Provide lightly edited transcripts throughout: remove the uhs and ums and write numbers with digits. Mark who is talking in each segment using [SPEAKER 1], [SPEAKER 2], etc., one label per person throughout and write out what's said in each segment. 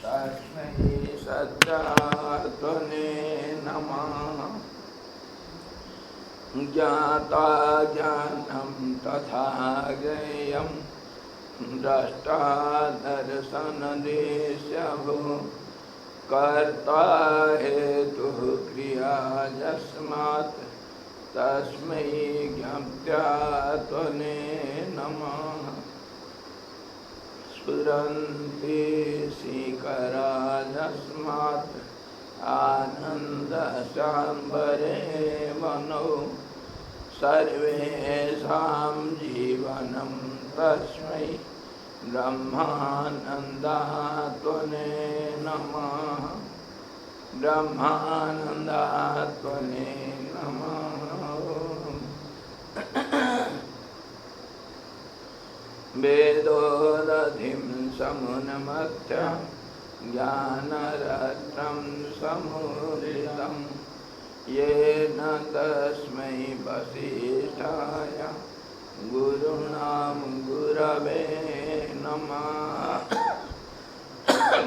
[SPEAKER 1] तस्मै सच्चिदात्मने नमः। ज्ञाता ज्ञानं तथा ज्ञेयं द्रष्टा दर्शनदृश्यः कर्ता हेतुः क्रिया यस्मात् तस्मै ज्ञात्यात्मने नमः। स्फुरन्ति सीकरा यस्मात् आनन्दसाम्बरे वनो सर्वेषां जीवनं तस्मै ब्रह्मानन्दात्मने नमः। ब्रह्मानन्दात्मने नमः। वेदोदधिं समुन्मथ्य ज्ञानरत्नं समुदितं येन तस्मै वसिष्ठाय गुरुणां गुरवे नमः।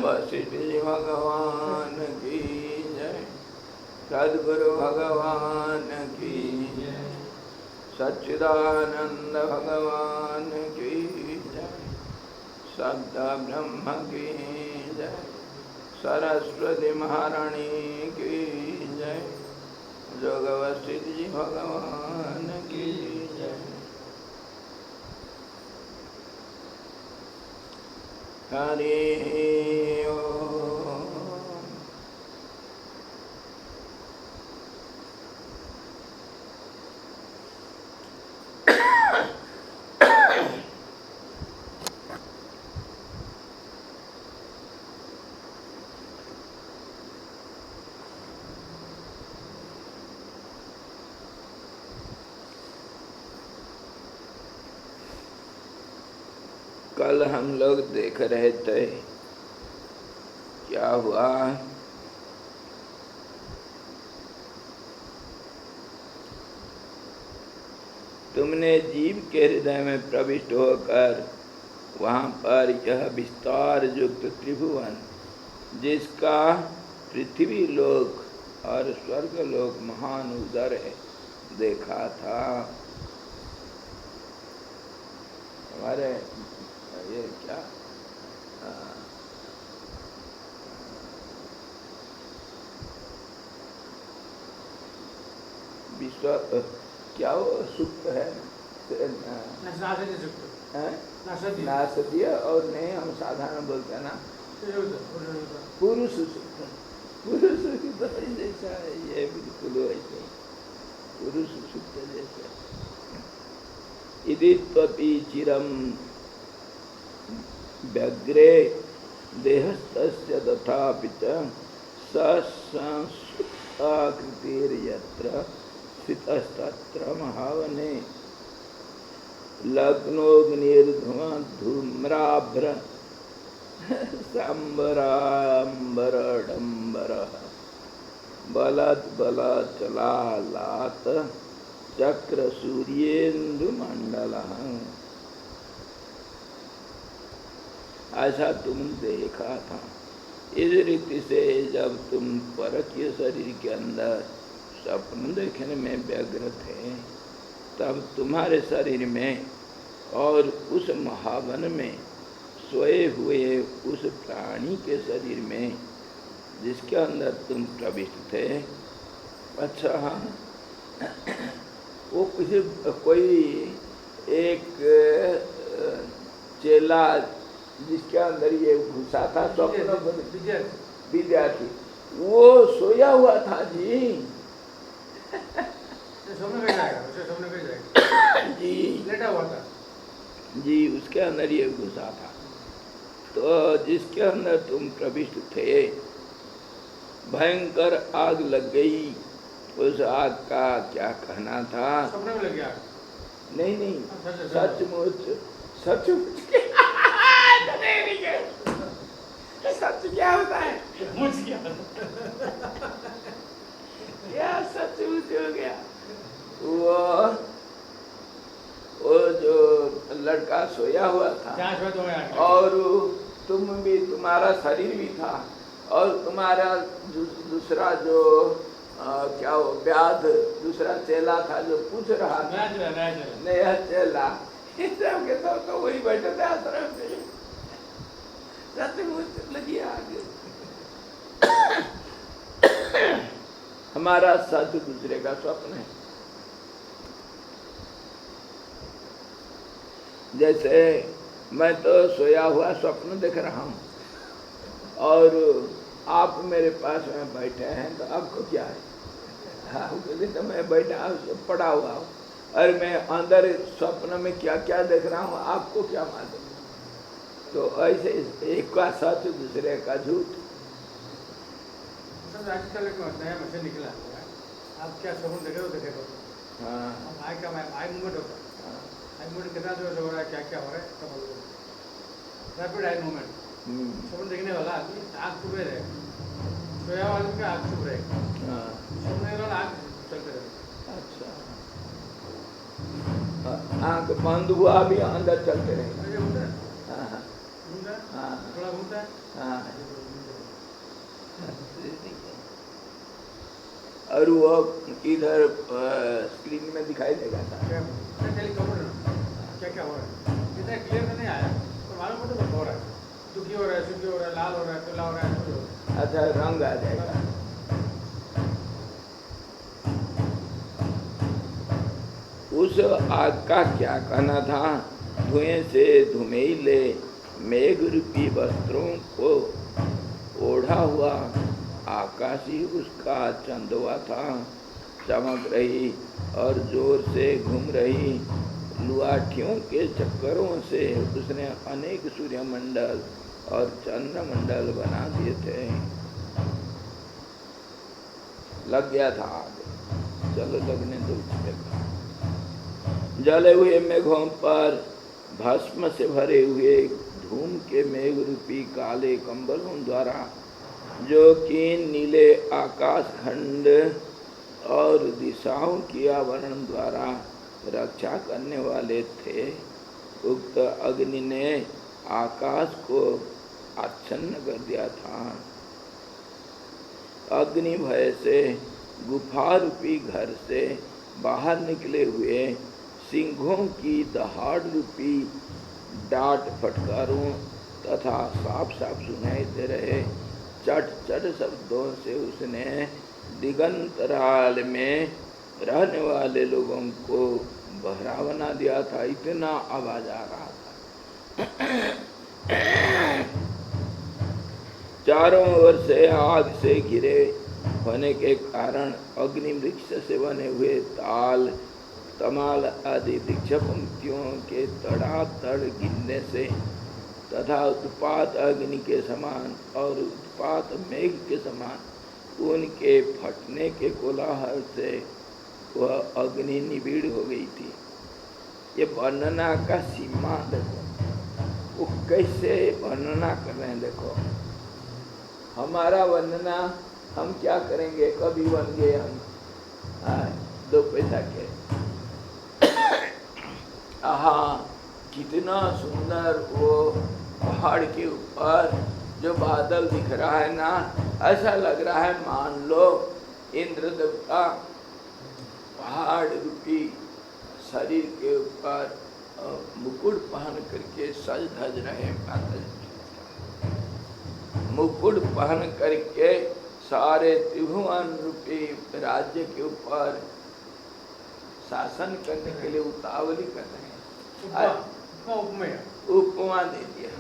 [SPEAKER 1] वसिष्ठ भगवान की जय। सद्गुरु भगवान की जय। सच्चिदानंद भगवान की जय। शब्द ब्रह्म की जय। सरस्वती महारानी की जय। जोग वशिष्ठ जी भगवान की जय। हरि ओम। कल हम लोग देख रहे थे क्या हुआ। तुमने जीव के हृदय में प्रविष्ट होकर वहाँ पर यह विस्तार युक्त त्रिभुवन जिसका पृथ्वी लोक और स्वर्ग लोक महान उदर है देखा था। हमारे ये क्या विश्व क्या वो सुक्त है नासदीय और नहीं हम साधारण बोलते हैं ना पुरुष सुक्त। पुरुष सुक्त जैसा ये बिल्कुल वैसे पुरुष सुक्त जैसा। इति त्वपि चिरं व्यग्रे देहस्तस्य तथापि च संस्कृताकृतिर्यत्र स्थितस्तत्र महावने लग्नोऽग्निर्धूम्राभ्र सांबराम्बरडम्बरः बलात् चक्र सूर्येन्दुमण्डलः। ऐसा तुम देखा था। इस रीति से जब तुम परकीय शरीर के अंदर स्वप्न देखने में व्यग्र थे तब तुम्हारे शरीर में और उस महावन में सोए हुए उस प्राणी के शरीर में जिसके अंदर तुम प्रविष्ट थे। अच्छा वो कोई एक चेला जिसके अंदर ये घुसा था स्वप्न विद्यार्थी वो सोया हुआ था जी। जी लेटा हुआ था जी उसके अंदर ये घुसा था। तो जिसके अंदर तुम प्रविष्ट थे भयंकर आग लग गई। उस आग का क्या कहना था। सपने में लग गया। नहीं सचमुच सचमुच सच क्या होता है मुझ क्या सचमुच हो गया। वो जो लड़का सोया हुआ था और तुम भी, तुम्हारा शरीर भी था और तुम्हारा दूसरा जो क्या वो व्याध दूसरा चेला था जो पूछ रहा था, नया चेला, सब के सब तो वही बैठे थे आश्रम में, सचमुच लगी आगे। हमारा सच दूसरे का स्वप्न है। जैसे मैं तो सोया हुआ स्वप्न देख रहा हूँ और आप मेरे पास में बैठे हैं, तो आपको क्या है? तो मैं बैठा पड़ा हुआ हूँ और मैं अंदर स्वप्न में क्या क्या देख रहा हूँ, आपको क्या मालूम? तो ऐसे एक का सच दूसरे का झूठ।
[SPEAKER 2] आजकल एक नया मशीन निकला है, आप क्या स्वप्न देखे हो देखे तो
[SPEAKER 1] हाँ,
[SPEAKER 2] आई का आई मूवमेंट होता है, आई मूवमेंट कितना जो हो रहा है, क्या क्या हो रहा है, सब रैपिड आई मूवमेंट। स्वप्न देखने वाला आदमी आँख चुप रहे, सोया हुआ आदमी का आँख चुप रहे, स्वप्न देखने वाला आँख चलते रहे।
[SPEAKER 1] अच्छा, आँख बंद हुआ भी अंदर चलते रहे।
[SPEAKER 2] हाँ, थोड़ा घूमता है।
[SPEAKER 1] हाँ, और वो इधर स्क्रीन में दिखाई देगा था
[SPEAKER 2] क्या क्या हो रहा है, इतना क्लियर में नहीं आया तो मालूम पड़ता हो रहा है, दुखी हो रहा है, सुखी हो रहा है, लाल हो रहा है, पीला हो रहा है।
[SPEAKER 1] अच्छा, रंग आ जाएगा। उस आग का क्या कहना था? धुएं से धुमेले मेघ रूपी वस्त्रों को ओढ़ा हुआ आकाशी उसका चंदवा था, चमक रही और जोर से घूम रही लुआठियों के चक्करों से उसने अनेक सूर्यमंडल और चंद्रमंडल बना दिए थे। लग गया था आग, चलो लगने दो। जले हुए मेघों पर भस्म से भरे हुए धूम के मेघ रूपी काले कंबलों द्वारा, जो कि नीले आकाश खंड और दिशाओं की आवरण द्वारा रक्षा करने वाले थे, उक्त अग्नि ने आकाश को आच्छन्न कर दिया था। अग्नि भय से गुफा रूपी घर से बाहर निकले हुए सिंहों की दहाड़ रूपी डांट फटकारों तथा साफ साफ सुनाई दे रहे चट चट शब्दों से उसने दिगंतराल में रहने वाले लोगों को बहरा बना दिया था। इतना आवाज आ रहा था। चारों ओर से आग से घिरे होने के कारण अग्नि वृक्ष से बने हुए ताल तमाल आदि वृक्ष पंक्तियों के तड़ातड़ गिरने से तथा उत्पात अग्नि के समान और उत्पात मेघ के समान उनके फटने के कोलाहल से वह अग्नि निबिड़ हो गई थी। ये वर्णना का सीमा देखो, वो कैसे वर्णना कर रहे हैं। देखो, हमारा वर्णना हम क्या करेंगे, कभी बन गए हम 2 पैसा के, आहा कितना सुंदर वो पहाड़ के ऊपर जो बादल दिख रहा है ना, ऐसा लग रहा है मान लो इंद्र देवता पहाड़ रूपी शरीर के ऊपर मुकुट पहन करके सज धज रहे। मुकुट पहन करके सारे त्रिभुवन रूपी राज्य के ऊपर शासन करने के लिए उतावली कर रहे हैं। उपमा दे दिया,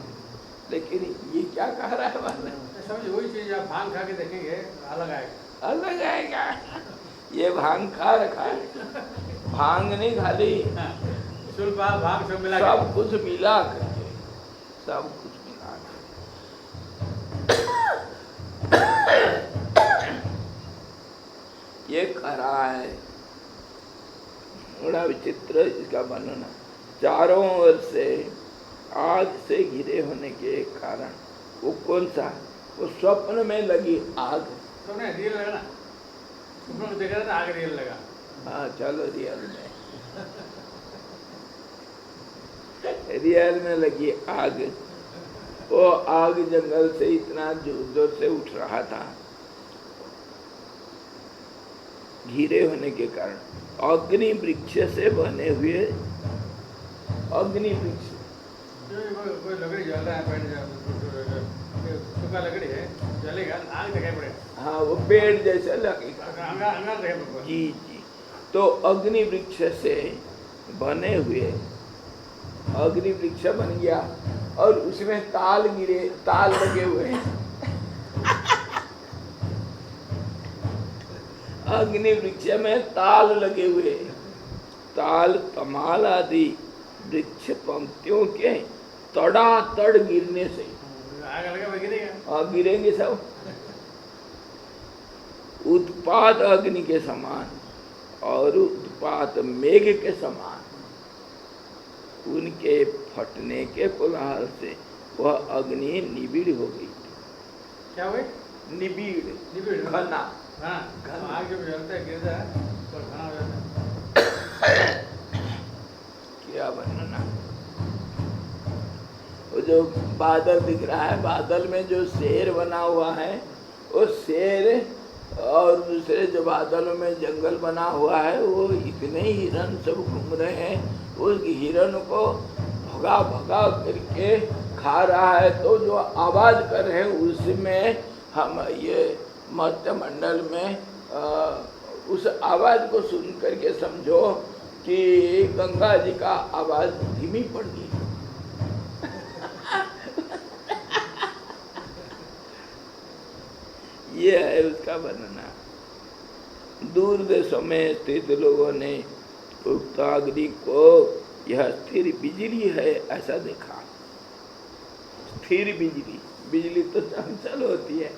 [SPEAKER 1] लेकिन ये क्या कह रहा है वाला?
[SPEAKER 2] समझ वही चीज आप भांग खा के देखेंगे अलग आएगा,
[SPEAKER 1] अलग आएगा। ये भांग खा रखा है, भांग नहीं खाली,
[SPEAKER 2] भांग सब मिला,
[SPEAKER 1] सब कुछ मिला करके, सब कुछ मिला करके ये कह रहा है। बड़ा विचित्र इसका वर्णन। चारों ओर से आग से घिरे होने के कारण वो कौन सा, वो स्वप्न में लगी आग।
[SPEAKER 2] स्वप्न रियल लगा ना, स्वप्न में देखा था आग रियल लगा।
[SPEAKER 1] हाँ चलो रियल में, रियल में लगी आग वो आग जंगल से इतना जोर जोर से उठ रहा था, घिरे होने के कारण। अग्नि वृक्ष से बने हुए, अग्नि वृक्ष
[SPEAKER 2] कोई लकड़ी जल रहा है, सूखा लकड़ी है, जलेगा, आग दिखाई पड़ेगा।
[SPEAKER 1] हाँ, वो पेड़ जैसा लगेगा।
[SPEAKER 2] अंगार दिखाई।
[SPEAKER 1] जी जी। तो अग्नि वृक्ष से बने हुए, अग्नि वृक्ष बन गया और उसमें ताल गिरे, ताल लगे हुए हैं। अग्नि वृक्ष में ताल लगे हुए, ताल तमाल आदि वृक्ष पंक्तियों के तड़ा तड़ गिरने से
[SPEAKER 2] आग लगा गिरेगा,
[SPEAKER 1] गिरेंगे सब। उत्पात अग्नि के समान और उत्पात मेघ के समान उनके फटने के कोलाहल से वह अग्नि निबिड़ हो गई।
[SPEAKER 2] क्या हुई?
[SPEAKER 1] निबिड़,
[SPEAKER 2] निबिड़,
[SPEAKER 1] घना।
[SPEAKER 2] हाँ, आग जब जलता है गिरता है तो घना हो जाता है।
[SPEAKER 1] क्या बनना, वो जो बादल दिख रहा है, बादल में जो शेर बना हुआ है, वो शेर और दूसरे जो बादलों में जंगल बना हुआ है, वो इतने हिरन सब घूम रहे हैं, उस हिरन को भगा भगा करके खा रहा है। तो जो आवाज कर रहे हैं उसमें हम ये मत्स्य मंडल में उस आवाज को सुन करके समझो कि गंगा जी का आवाज धीमी पड़ गई। ये है उसका वर्णना। दूर देशों में स्थित लोगों ने उक्त अग्नि को यह स्थिर बिजली है ऐसा देखा। स्थिर बिजली, बिजली तो चंचल होती है,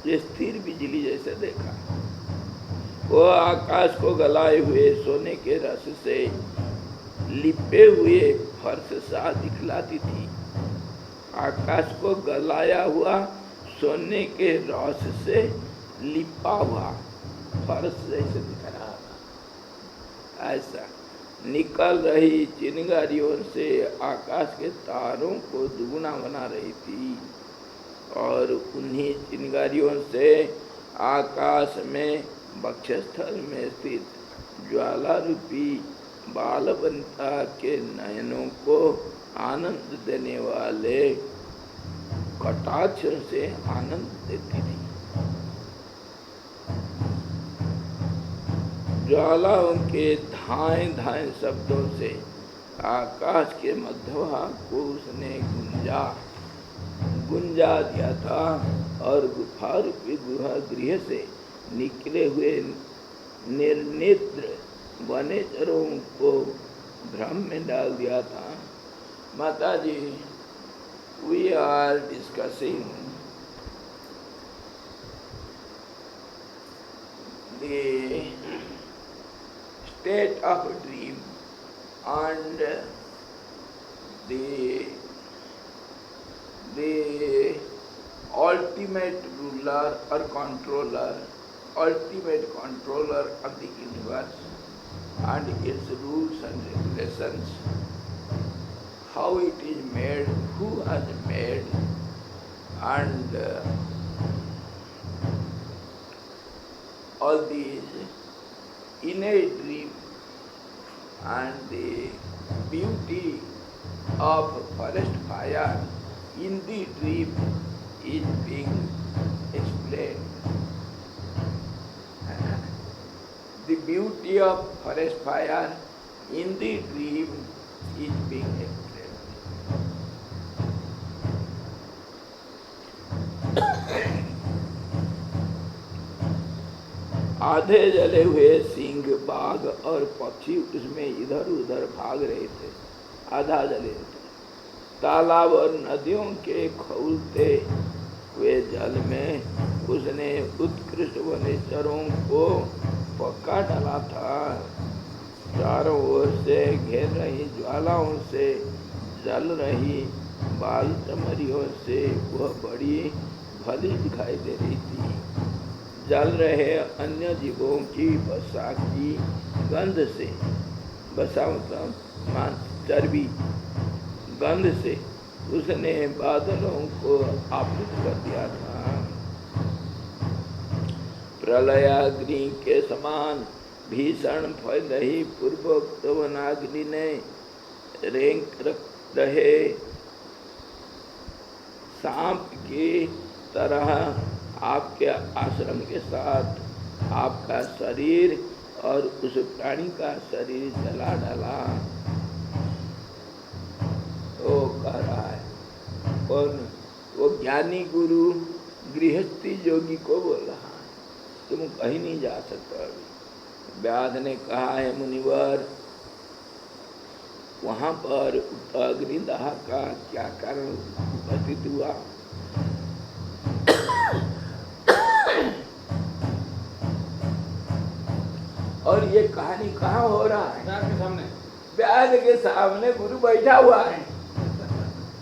[SPEAKER 1] ये स्थिर बिजली जैसे देखा। वो आकाश को गलाए हुए सोने के रस से लिपे हुए फर्श सा दिखलाती थी। आकाश को गलाया हुआ सोने के रस से लिपा हुआ फर्श जैसे दिख रहा था। ऐसा निकल रही चिंगारियों से आकाश के तारों को दुगुना बना रही थी और उन्हीं चिंगारियों से आकाश में वक्षस्थल में स्थित ज्वाला रूपी बालवंता के नयनों को आनंद देने वाले कटाक्ष से आनंद देती थी। ज्वालाओं के धाएं धाएं शब्दों से आकाश के मध्यभाग को उसने गुंजा दिया था और गुफा रूपी गुहा गृह से निकले हुए निर्नेत्र वनेचरों को भ्रम में डाल दिया था। माता जी, we are discussing the state of a dream and the ultimate ruler or controller, ultimate controller of the universe and its rules and regulations, how it is made, who has made, and all these innate dream and the beauty of forest fire in the dream is being explained. The beauty of forest fire in the dream is being explained. आधे जले हुए सिंह, बाघ और पक्षी उसमें इधर उधर भाग रहे थे, आधा जले थे। तालाब और नदियों के खौलते हुए जल में उसने उत्कृष्ट वनेचरों को पक्का डाला था। चारों ओर से घेर रही ज्वालाओं से जल रही बाल चमरियों से वह बड़ी भली दिखाई दे रही थी। जल रहे अन्य जीवों की वसा की गंध से, वसा मतलब मांस चर्बी, गंध से उसने बादलों को आवृत कर दिया था। प्रलयाग्नि के समान भीषण फैलही पूर्वोक्त वनाग्नि ने रेंक रहे सांप की तरह आपके आश्रम के साथ आपका शरीर और उस प्राणी का शरीर जला डाला। वो कह रहा है कौन? वो ज्ञानी गुरु गृहस्थी योगी को बोल रहा है, तुम कहीं नहीं जा सकते। अभी व्याध ने कहा है मुनिवर, वहां पर अग्निदाह का क्या कारण उपस्थित हुआ? और ये कहानी कहाँ हो रहा है? व्याध के सामने गुरु बैठा हुआ है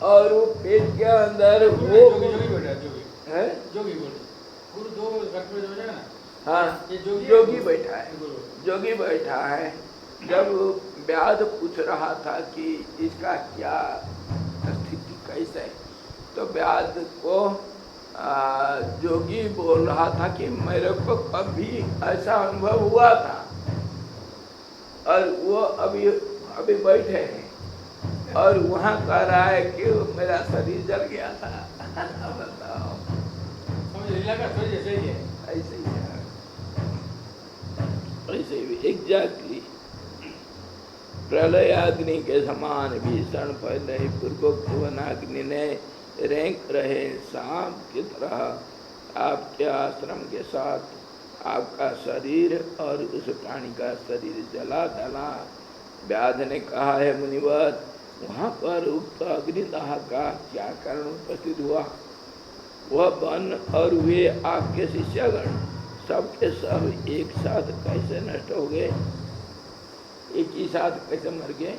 [SPEAKER 1] और वो पेट के अंदर वो जोगी बैठा है। जोगी बैठा है। जब व्याध पूछ रहा था कि इसका क्या स्थिति कैसे है, तो व्याध को जोगी बोल रहा था कि मेरे को कभी ऐसा अनुभव हुआ था और वो अभी बैठे हैं और वहाँ कह रहा है कि मेरा शरीर जल गया था। बताओ, ऐसे ही है, ऐसे ही एग्जैक्टली। प्रलयाग्नि के समान भीषण फैले पूर्वोक्त वनाग्नि ने रेंक रहे सांप की तरह आपके आश्रम के साथ आपका शरीर और उस प्राणी का शरीर जला डाला। व्याध ने कहा है मुनिवर, वहाँ पर उक्त अग्निदाह का क्या कारण उपस्थित हुआ? वह वन और वे आपके शिष्यगण सबके सब एक साथ कैसे नष्ट हो गए? एक ही साथ कैसे मर गए?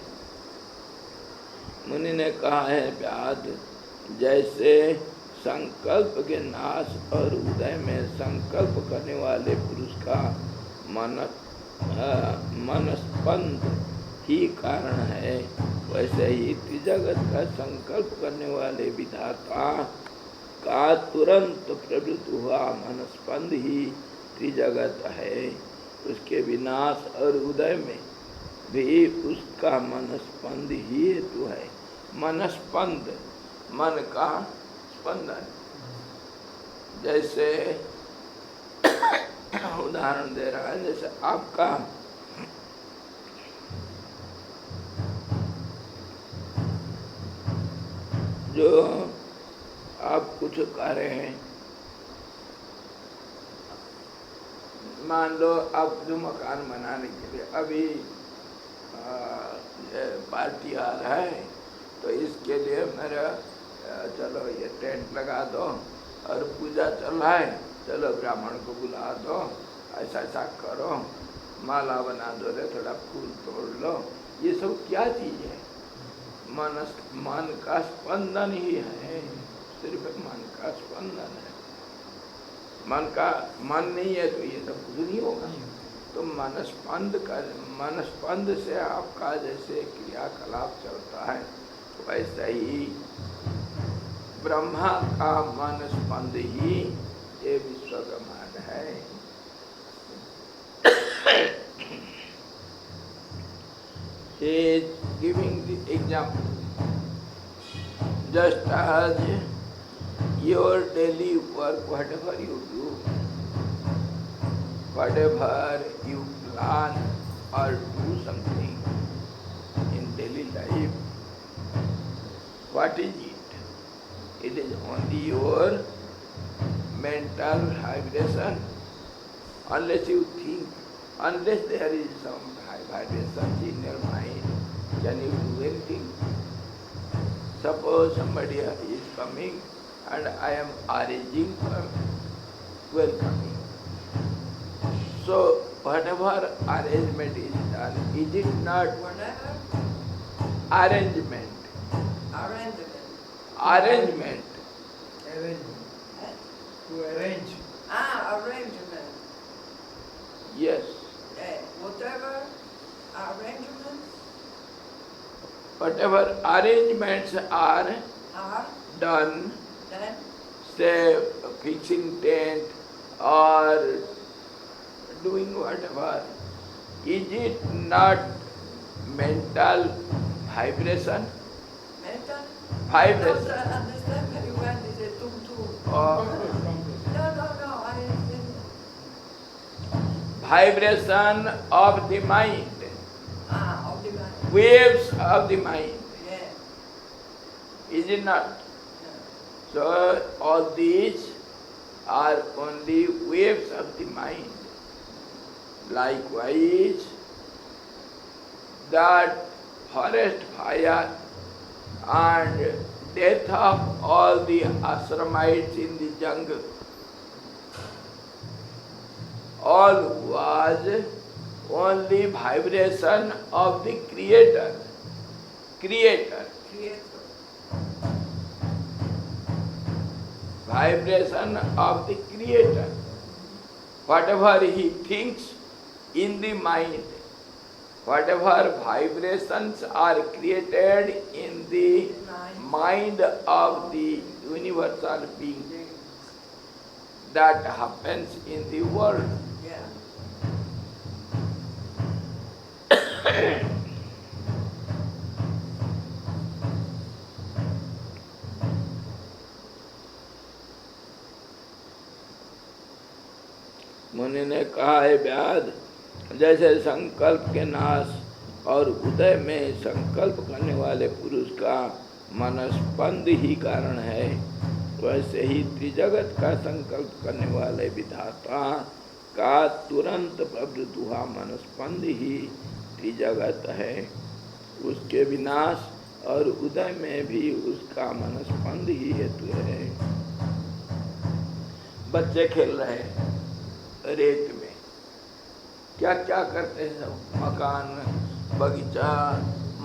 [SPEAKER 1] मुनि ने कहा है व्याध, जैसे संकल्प के नाश और उदय में संकल्प करने वाले पुरुष का मनस्पंद ही कारण है, वैसे ही त्रिजगत का संकल्प करने वाले विधाता का तुरंत प्रवृत्त हुआ मनस्पंद ही त्रिजगत है। उसके विनाश और उदय में भी उसका मनस्पंद ही हेतु है। मनस्पंद, मन का स्पंदन। जैसे उदाहरण दे रहा है, जैसे आपका जो आप कुछ कह रहे हैं, मान लो आप जो मकान बनाने के लिए अभी पार्टी आ रहा है, तो इसके लिए मेरा चलो ये टेंट लगा दो और पूजा चल रहा है, चलो ब्राह्मण को बुला दो, ऐसा ऐसा करो, माला बना दो रे, थोड़ा फूल तोड़ लो। ये सब क्या चीज़ है? मन का स्पंदन ही है, सिर्फ मन का स्पंदन है। मन नहीं है तो ये सब कुछ नहीं होगा। तो मनस्पंद से आपका जैसे क्रियाकलाप चलता है, वैसे ही ब्रह्मा का मनस्पंद ही ये विश्व ब्रह्मांड है। He is giving the example. Just as your daily work, whatever you do, whatever you plan or do something in daily life, what is it? It is only your mental vibration. Unless you think, unless there is some vibrations in your mind, can you do anything? Suppose somebody is coming and I am arranging for welcoming. So whatever arrangement is done, is it not
[SPEAKER 3] Whatever?
[SPEAKER 1] arrangement?
[SPEAKER 3] Arrangement.
[SPEAKER 1] Arrangement.
[SPEAKER 2] To arrange.
[SPEAKER 3] Arrangement.
[SPEAKER 1] Yes.
[SPEAKER 3] Whatever arrangements
[SPEAKER 1] Whatever arrangements are done,
[SPEAKER 3] then
[SPEAKER 1] say fixing tent or doing whatever, is it not mental vibration?
[SPEAKER 3] mental.
[SPEAKER 1] Vibration.
[SPEAKER 3] Don't understand very well. Is a tum-tum.
[SPEAKER 1] Or
[SPEAKER 3] No. I didn't.
[SPEAKER 1] vibration of the mind,
[SPEAKER 3] Of the mind.
[SPEAKER 1] waves of the mind,
[SPEAKER 3] Yeah.
[SPEAKER 1] is it not?
[SPEAKER 3] Yeah.
[SPEAKER 1] So all these are only waves of the mind. Likewise, that forest fire and death of all the ashramites in the jungle, all was only vibration of the Creator.
[SPEAKER 3] Creator.
[SPEAKER 1] Vibration of the Creator. Whatever he thinks in the mind, whatever vibrations are created in the mind of the universal being, that happens in the world.
[SPEAKER 3] Yeah.
[SPEAKER 1] मुनि ने कहा है व्याध, जैसे संकल्प के नाश और उदय में संकल्प करने वाले पुरुष का मनस्पंद ही कारण है, वैसे ही त्रिजगत का संकल्प करने वाले विधाता का तुरंत प्रवृत्त हुआ मनस्पंद ही त्रिजगत है। उसके विनाश और उदय में भी उसका मनस्पंद ही हेतु है। बच्चे खेल रहे हैं रेत में, क्या क्या करते हैं सब, मकान, बगीचा,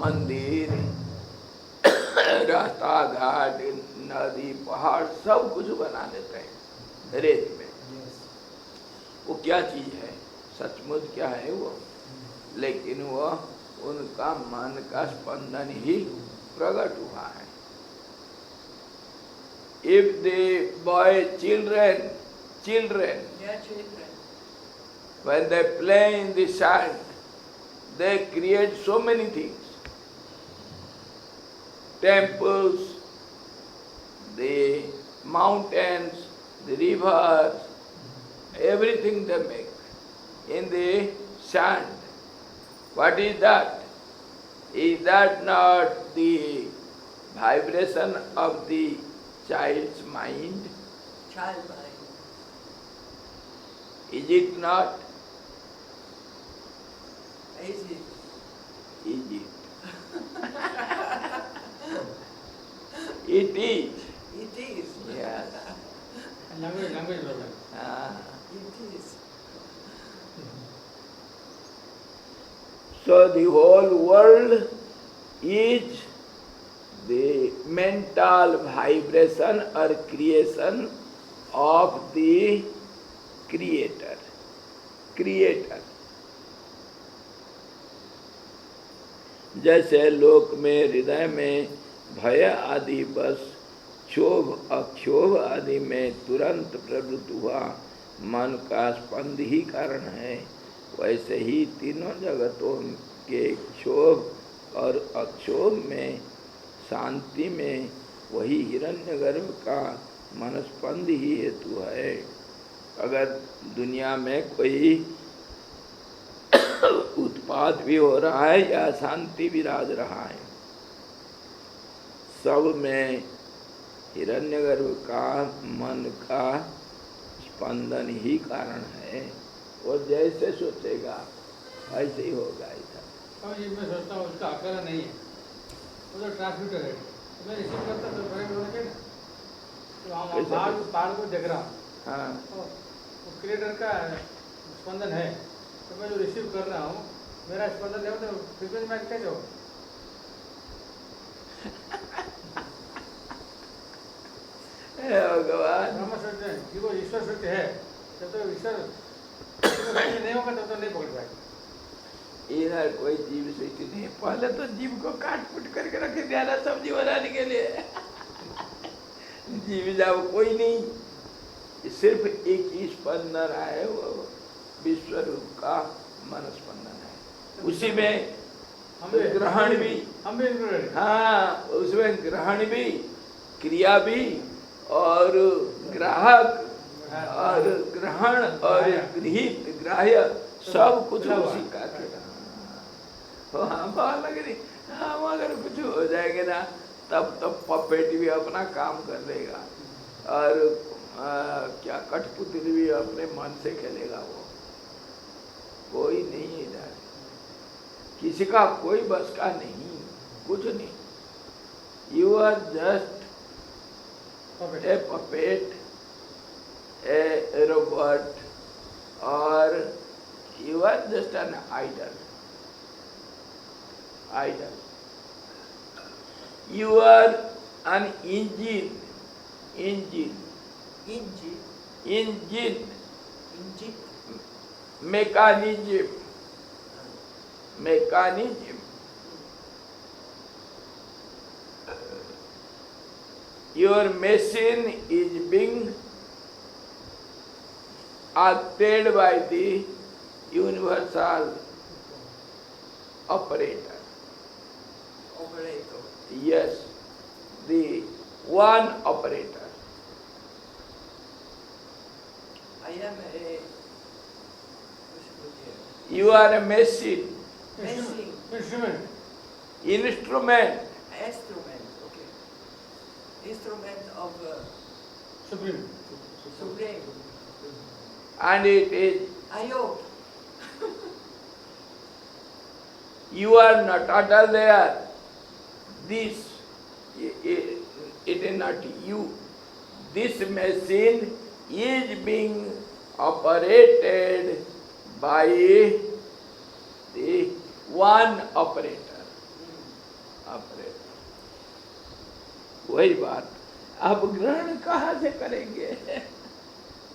[SPEAKER 1] मंदिर, रास्ता घाट, नदी, पहाड़, सब कुछ बना देते हैं रेत में। वो क्या चीज है, सचमुच क्या है वो, लेकिन वो उनका मन का स्पंदन ही प्रकट हुआ है। If the boy children,
[SPEAKER 3] Yeah, children.
[SPEAKER 1] when they play in the sand, they create so many things. Temples, the mountains, the rivers, everything they make in the sand. What is that? Is that not the vibration of the child's mind?
[SPEAKER 3] Child mind.
[SPEAKER 1] Is it not?
[SPEAKER 3] Is it?
[SPEAKER 1] Is it? It is.
[SPEAKER 3] It is.
[SPEAKER 1] Yes.
[SPEAKER 2] Language problem.
[SPEAKER 3] It is.
[SPEAKER 1] So the whole world is the mental vibration or creation of the Creator. जैसे लोक में हृदय में भय आदि बस क्षोभ अक्षोभ आदि में तुरंत प्रवृत्त हुआ मन का स्पंद ही कारण है, वैसे ही तीनों जगतों के क्षोभ और अक्षोभ में शांति में वही हिरण्यगर्भ का मनस्पंद ही हेतु है। अगर दुनिया में कोई उत्पात भी हो रहा है या शांति विराज रहा है, सब में हिरण्यगर्भ का मन का स्पंदन ही कारण है। वो जैसे सोचेगा ऐसे ही होगा। ऐसा
[SPEAKER 2] और ये मैं सोचता हूँ उसका अकेला नहीं है, वो तो ट्रांसमीटर है, मैं रिसीव करता तो बड़े होने के तो हम पहाड़ को देख रहा हूँ,
[SPEAKER 1] हाँ,
[SPEAKER 2] तो क्रिएटर का स्पंदन है, तो मैं जो रिसीव कर रहा हूँ मेरा स्पंदन है, तो फ्रीक्वेंसी में कैसे हो?
[SPEAKER 1] भगवान
[SPEAKER 2] ब्रह्म सत्य है, जीव ईश्वर सत्य है, जब तो ईश्वर नहीं होगा तब तो नहीं पकड़ पाएगा।
[SPEAKER 1] इधर कोई जीव सृष्टि नहीं, पहले तो जीव को काट कुट करके रखे दिया ना सब्जी बनाने के लिए। जीव जब कोई नहीं, सिर्फ एक ही स्पंदन है, वो विश्व रूप का मन स्पंदन है। उसी में ग्रहण भी, हाँ, उसमें ग्रहण भी, क्रिया भी, और ग्राहक और ग्रहण और गृहित ग्राह्य सब कुछ उसी का लग रही। हम अगर कुछ हो जाएंगे ना, तब पपेट भी अपना काम कर लेगा, और क्या कठपुतली भी अपने मन से खेलेगा। वो कोई नहीं है इधर, किसी का कोई बस का नहीं, कुछ नहीं। You are just a puppet, a robot, or you are just an idol. You are an engine. Mechanism. Your machine is being acted by the universal operator. Yes, the one operator.
[SPEAKER 3] I am a...
[SPEAKER 1] You are a machine.
[SPEAKER 3] Instrument.
[SPEAKER 1] Instrument.
[SPEAKER 3] Okay. Instrument of
[SPEAKER 2] Supreme.
[SPEAKER 1] And it is,
[SPEAKER 3] I hope.
[SPEAKER 1] you are not at all there. This, it is not you. This machine is being operated by the one operator. वही बात। अब ग्रहण कहाँ से करेंगे?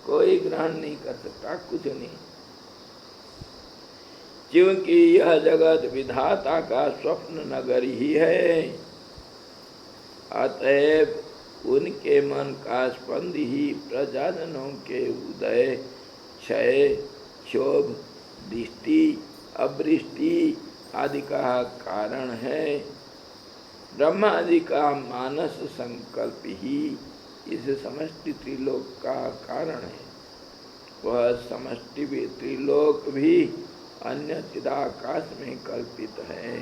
[SPEAKER 1] कोई ग्रहण नहीं कर सकता, कुछ नहीं, क्योंकि यह जगत विधाता का स्वप्न नगर ही है। अतएव उनके मन का स्पंद ही प्रजाजनों के उदय, क्षय, क्षोभ, दृष्टि, अवृष्टि आदि का कारण है। ब्रह्मादि का मानस संकल्प ही इस समष्टि त्रिलोक का कारण है। वह समष्टि भी त्रिलोक भी अन्य चिदाकाश में कल्पित है,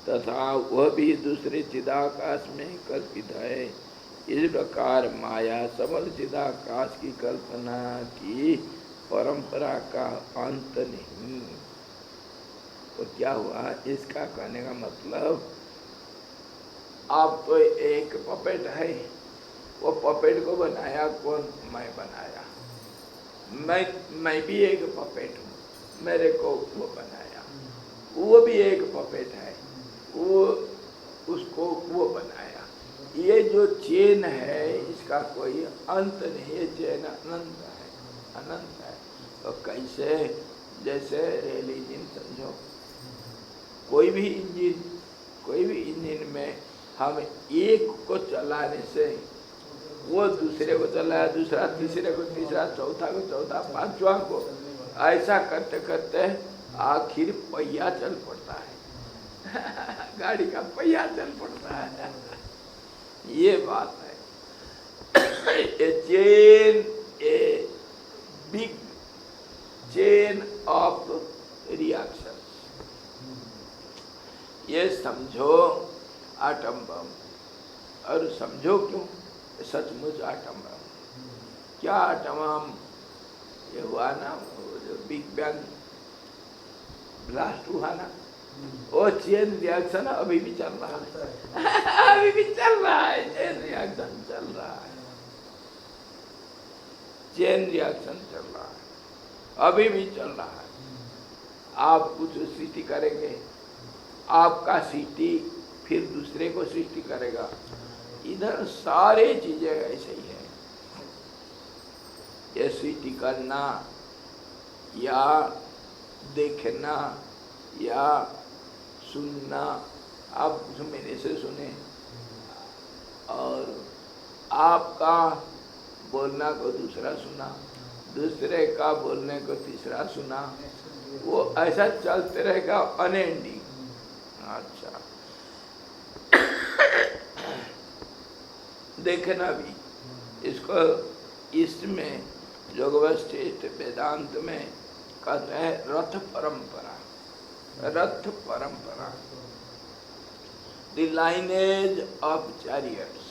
[SPEAKER 1] तथा वह भी दूसरे चिदाकाश में कल्पित है। इस प्रकार माया सबल चिदाकाश की कल्पना की परंपरा का अंत नहीं। तो क्या हुआ? इसका कहने का मतलब, आप तो एक पपेट है, वो पपेट को बनाया कौन? मैं बनाया। मैं भी एक पपेट हूँ, मेरे को वो बनाया। वो भी एक पपेट है, वो उसको वो बनाया। ये जो चेन है इसका कोई अंत नहीं, ये चेन अनंत है। तो कैसे? जैसे रेल इंजन समझो, कोई भी इंजन में हम एक को चलाने से वो दूसरे को चलाया, दूसरा तीसरे को तीसरा, चौथा को चौथा, पांचवा को, ऐसा करते करते आखिर पहिया चल पड़ता है। गाड़ी का पहिया चल पड़ता है। ये बात है। A chain, a big chain of reaction. ये समझो आटम बम, और समझो क्यों? सचमुच आटम बम। क्या आटम बम? ये हुआ ना, जो बिग बैंग ब्लास्ट हुआ ना, वो चेन रिएक्शन अभी भी चल रहा है। अभी भी चल रहा है, चेन रिएक्शन चल रहा है। चेन रिएक्शन चल रहा है, अभी भी चल रहा है। आप कुछ सृष्टि करेंगे, आपका सृष्टि फिर दूसरे को सृष्टि करेगा। इधर सारे चीजें ऐसे ही है। ये सृष्टि करना या देखना या सुनना, आप कुछ मेरे से सुने और आपका बोलना को दूसरा सुना, दूसरे का बोलने को तीसरा सुना, वो ऐसा चलते रहेगा अनएंडिंग। अच्छा देखना भी इसको, इसमें योग वशिष्ठ वेदांत में कहते हैं रथ परंपरा। रथ परंपरा, द लाइनेज ऑफ चैरियट्स,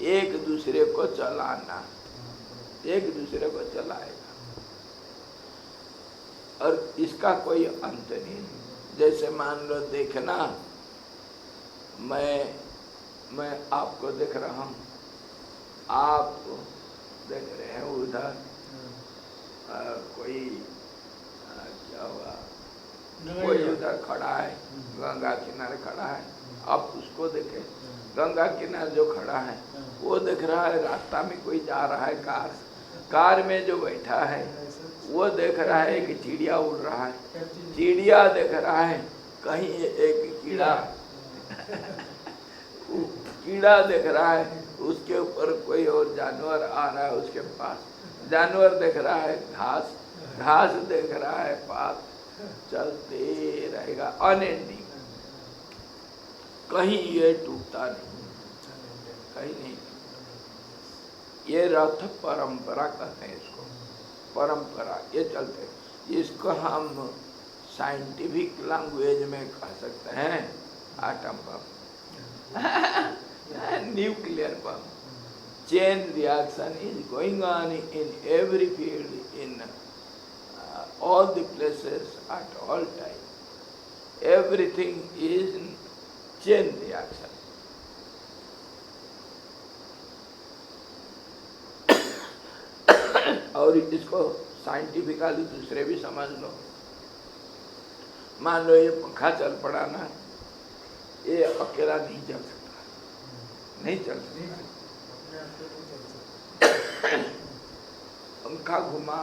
[SPEAKER 1] एक दूसरे को चलाना, एक दूसरे को चलाएगा और इसका कोई अंत नहीं। जैसे मान लो देखना, मैं आपको देख रहा हूँ, आप देख रहे हैं उधर कोई क्या हुआ, कोई उधर खड़ा है, गंगा किनारे खड़ा है, आप उसको देखे। गंगा किनारे जो खड़ा है वो देख रहा है रास्ता में कोई जा रहा है, कार में जो बैठा है वो देख रहा है कि चिड़िया उड़ रहा है, चिड़िया देख रहा है कहीं एक कीड़ा देख रहा है, उसके ऊपर कोई और जानवर आ रहा है उसके पास, जानवर देख रहा है घास देख रहा है पात, चलते रहेगा अनएंडिंग, कहीं ये टूटता नहीं, कहीं नहीं। ये रथ परंपरा कहते हैं इसको, परंपरा ये चलते, इसको हम साइंटिफिक लैंग्वेज में कह सकते हैं atom bomb, nuclear bomb. Chain reaction is going on in every field, in all the places at all time. Everything is chain reaction. और इसको साइंटिफिकली दूसरे भी समझ लो। मान लो ये पंखा चल पड़ा ना, ये अकेला नहीं चल सकता, नहीं चल सकता। पंखा घुमा,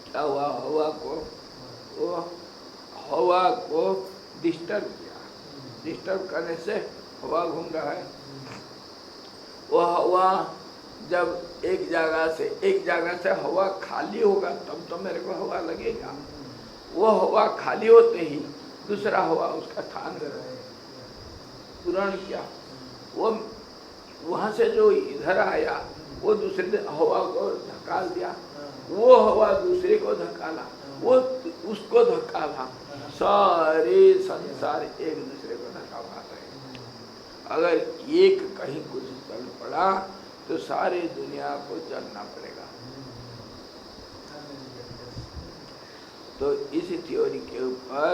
[SPEAKER 1] क्या हुआ, हवा को डिस्टर्ब किया, डिस्टर्ब करने से हवा घूम रहा है। वो हवा जब एक जगह से हवा खाली होगा तब तो मेरे को हवा लगेगा। वो हवा खाली होते ही दूसरा हवा उसका स्थान पूर्ण किया, वो वहां से जो इधर आया वो दूसरे हवा को धक्का दिया, वो हवा दूसरे को धक्काला, वो उसको धक्काला, सारे संसार एक दूसरे को धक्का मार रहे हैं। अगर एक कहीं कुछ चल पड़ा तो सारे दुनिया को चलना पड़ेगा। तो इस थ्योरी के ऊपर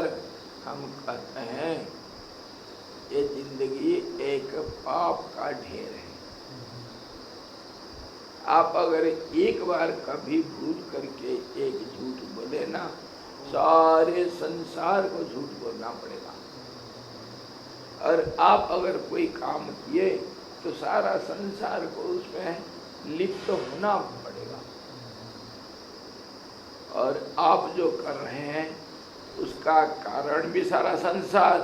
[SPEAKER 1] हम कहते हैं ये जिंदगी एक पाप का ढेर है। आप अगर एक बार कभी भूल करके एक झूठ बोले ना, सारे संसार को झूठ बोलना पड़ेगा। और आप अगर कोई काम किए तो सारा संसार को उसमें लिप्त होना पड़ेगा। और आप जो कर रहे हैं उसका कारण भी सारा संसार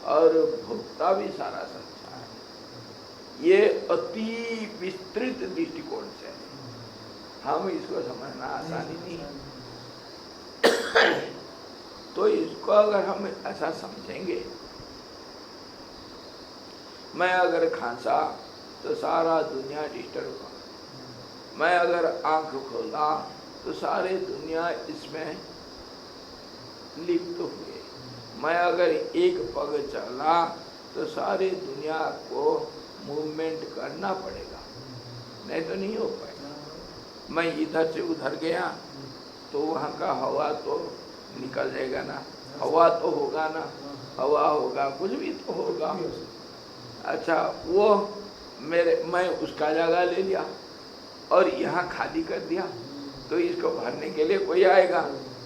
[SPEAKER 1] और भोक्ता भी सारा संसार। ये अति विस्तृत दृष्टिकोण से हम इसको समझना आसानी नहीं है। तो इसको अगर हम ऐसा समझेंगे, मैं अगर खांसा तो सारा दुनिया डिस्टर्ब हुआ, मैं अगर आंख खोला तो सारे दुनिया इसमें लिप्त हुए, मैं अगर एक पग चला तो सारे दुनिया को मूवमेंट करना पड़ेगा, नहीं तो नहीं हो पाएगा। मैं इधर से उधर गया तो वहाँ का हवा तो निकल जाएगा ना, हवा तो होगा ना, हवा होगा, कुछ भी तो होगा। अच्छा, वो मैं उसका जगह ले लिया और यहाँ खाली कर दिया तो इसको भरने के लिए कोई आएगा,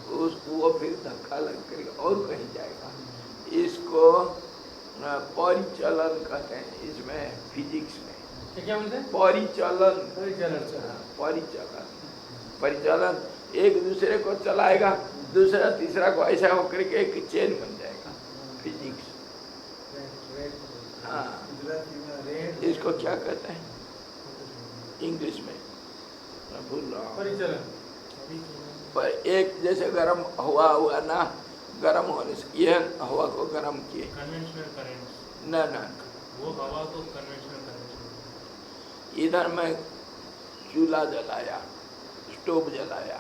[SPEAKER 1] वो फिर धक्का लग कर और कहीं जाएगा। इसको परिचलन कहते हैं, इसमें फिजिक्स में
[SPEAKER 2] क्या बोलते हैं?
[SPEAKER 1] परिचलन एक दूसरे को चलाएगा, दूसरा तीसरा को ऐसा होकर के एक चेन बन जाएगा। फिजिक्स, हाँ, इसको क्या कहते हैं? इंग्लिश में मैं भूल रहा हूँ।
[SPEAKER 2] परिचलन।
[SPEAKER 1] पर एक जैसे गर्म हवा हुआ ना, गर्म होने से यह हवा को गर्म किए।
[SPEAKER 4] Conventional current.
[SPEAKER 1] न न
[SPEAKER 4] वो हवा को कन्वेंशनल करंट।
[SPEAKER 1] इधर मैं चूल्हा जलाया, स्टोव जलाया,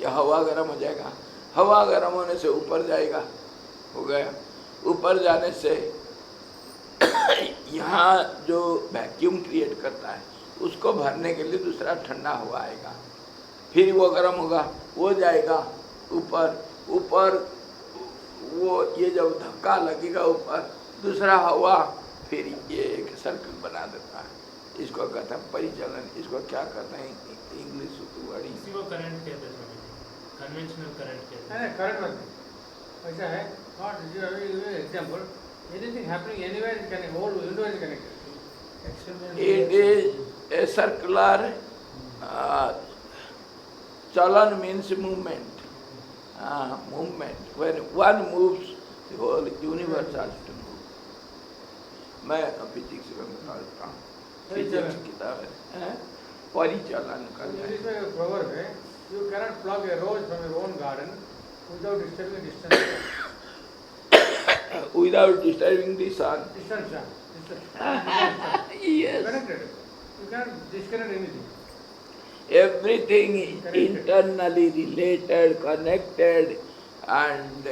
[SPEAKER 1] यह हवा गर्म हो जाएगा। हवा गर्म होने से ऊपर जाएगा, हो गया। ऊपर जाने से यहाँ जो वैक्यूम क्रिएट करता है उसको भरने के लिए दूसरा ठंडा हवा आएगा, फिर वो गर्म होगा, वो जाएगा ऊपर। ऊपर वो ये जब धक्का लगेगा ऊपर, दूसरा हवा फिर ये एक सर्कल बना देता है। इसको कहते हैं परिचलन। इसको क्या कहते हैं इंग्लिश वर्ड?
[SPEAKER 4] इसी को करंट कहते हैं, कन्वेंशनल करंट कहते हैं।
[SPEAKER 2] नहीं करंट मत ऐसा है। Not example, anything happening anywhere can whole window is connected.
[SPEAKER 1] It is a circular chalan means movement. Movement. When one moves, the whole universe has to move. मैं physics में बताता हूँ, फिजिक्स किताब है, परिचालन करना है।
[SPEAKER 2] इंग्लिश में एक proverb है, you cannot pluck a rose from your own garden without disturbing distance.
[SPEAKER 1] Without disturbing the sun.
[SPEAKER 2] Distance.
[SPEAKER 1] Yes.
[SPEAKER 2] Connected. You cannot disconnect anything.
[SPEAKER 1] Everything is internally related, connected, and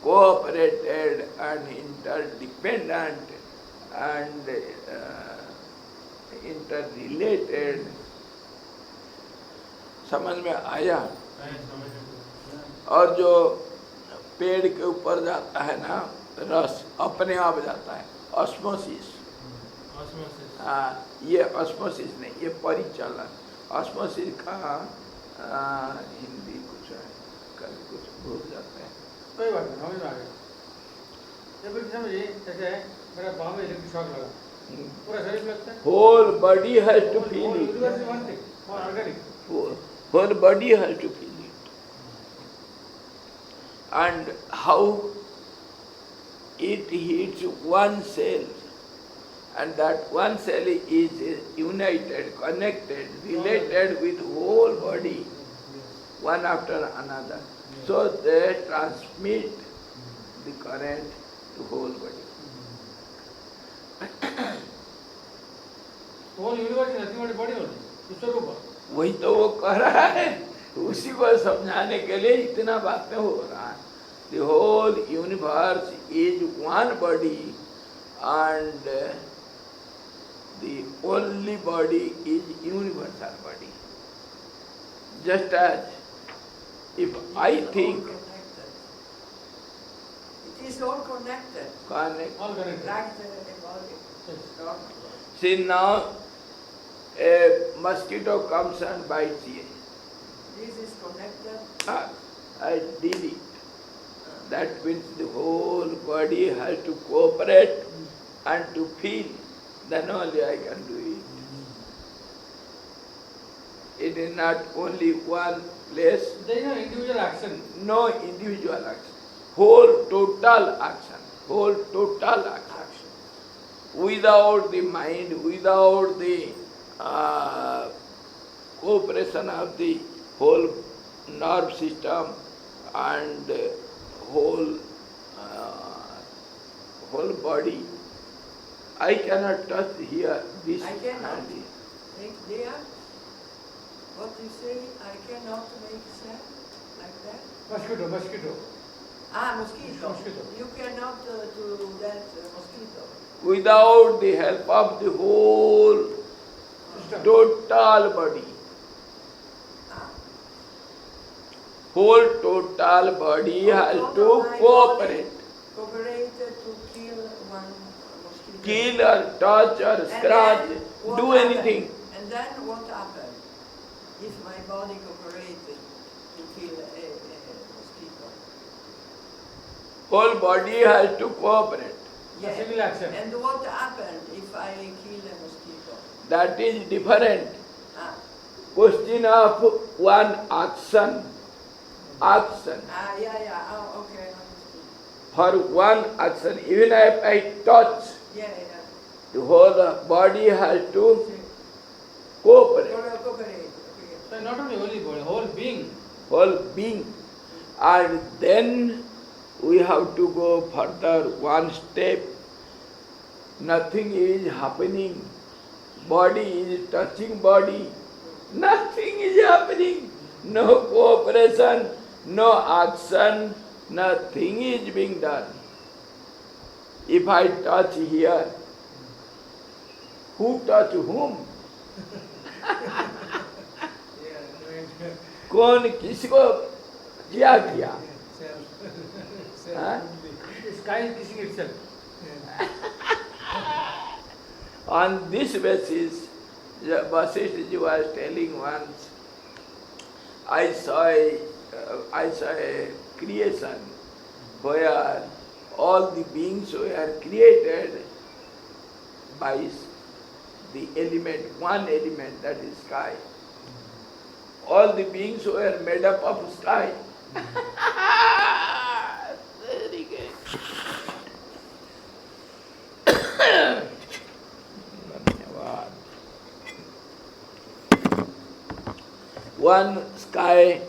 [SPEAKER 1] cooperated, and interdependent, and interrelated. समझ में आया? और जो पेड़ के ऊपर जाता है ना रस, अपने आप जाता है, ऑस्मोसिस। हाँ, ये ऑस्मोसिस नहीं, ये परिचालन। ऑस्मोसिस का हिंदी कुछ है, कभी कुछ भूल जाते हैं।
[SPEAKER 2] कोई बात नहीं, समझ में आ गया। जब भी समझिए, जैसे है मेरा पाँव में इलेक्ट्रिक शॉक लगा, पूरा शरीर में लगता है।
[SPEAKER 1] Whole body has to feel it.
[SPEAKER 2] Universe is one thing, or organic.
[SPEAKER 1] Whole body has to feel it. And how it hits one cell, and that one cell is united, connected, related with whole body, one after another. So they transmit the current to whole body.
[SPEAKER 2] Whole universe is nothing but body only. विश्वरूप।
[SPEAKER 1] वही तो वो कह रहा है, उसी को समझाने के लिए इतना बातें हो रहा है। The whole universe is one body, and the only body is universal body. Just as if I think
[SPEAKER 3] It is all connected.
[SPEAKER 1] connect,
[SPEAKER 2] All connected.
[SPEAKER 3] Like the body.
[SPEAKER 1] see now a mosquito comes and bites you.
[SPEAKER 3] This is connected.
[SPEAKER 1] I did it. That means the whole body has to cooperate and to feel. Then only I can do it. It is not only one place.
[SPEAKER 2] There is no individual action.
[SPEAKER 1] No individual action. Whole total action. Whole total action. Without the mind, without the cooperation of the whole nerve system and whole body, I cannot touch here this
[SPEAKER 3] I cannot.
[SPEAKER 1] hand.
[SPEAKER 3] Make there. What you say? I cannot make sound like that.
[SPEAKER 2] Mosquito.
[SPEAKER 3] Mosquito.
[SPEAKER 2] Mosquito.
[SPEAKER 3] You cannot do that mosquito.
[SPEAKER 1] Without the help of the whole
[SPEAKER 2] System.
[SPEAKER 1] total body. Whole total body has to cooperate.
[SPEAKER 3] Cooperate to kill one mosquito.
[SPEAKER 1] Kill or touch or
[SPEAKER 3] And
[SPEAKER 1] scratch,
[SPEAKER 3] then what
[SPEAKER 1] do
[SPEAKER 3] happened?
[SPEAKER 1] anything.
[SPEAKER 3] And then what happened? If my body cooperated to kill a mosquito.
[SPEAKER 1] Whole body has to cooperate.
[SPEAKER 2] A single action.
[SPEAKER 3] And what happened if I kill a mosquito?
[SPEAKER 1] That is different.
[SPEAKER 3] Ah,
[SPEAKER 1] Question of one action. Action.
[SPEAKER 3] yeah. Oh, okay, understood.
[SPEAKER 1] For one action, even if I touch,
[SPEAKER 3] Yeah.
[SPEAKER 1] the whole body has to cooperate.
[SPEAKER 3] Cooperate.
[SPEAKER 2] So not only holy body, whole being.
[SPEAKER 1] Whole being. And then we have to go further one step. Nothing is happening. Body is touching body. Nothing is happening. No cooperation, no action, nothing is being done. If I touch here, who touch whom? कौन किसको क्या किया? हाँ?
[SPEAKER 2] The sky is kissing itself.
[SPEAKER 1] On this basis, Vasishtha ji was telling once, I saw a creation where all the beings were created by the element, one element, that is sky. All the beings were made up of sky. Very good. One sky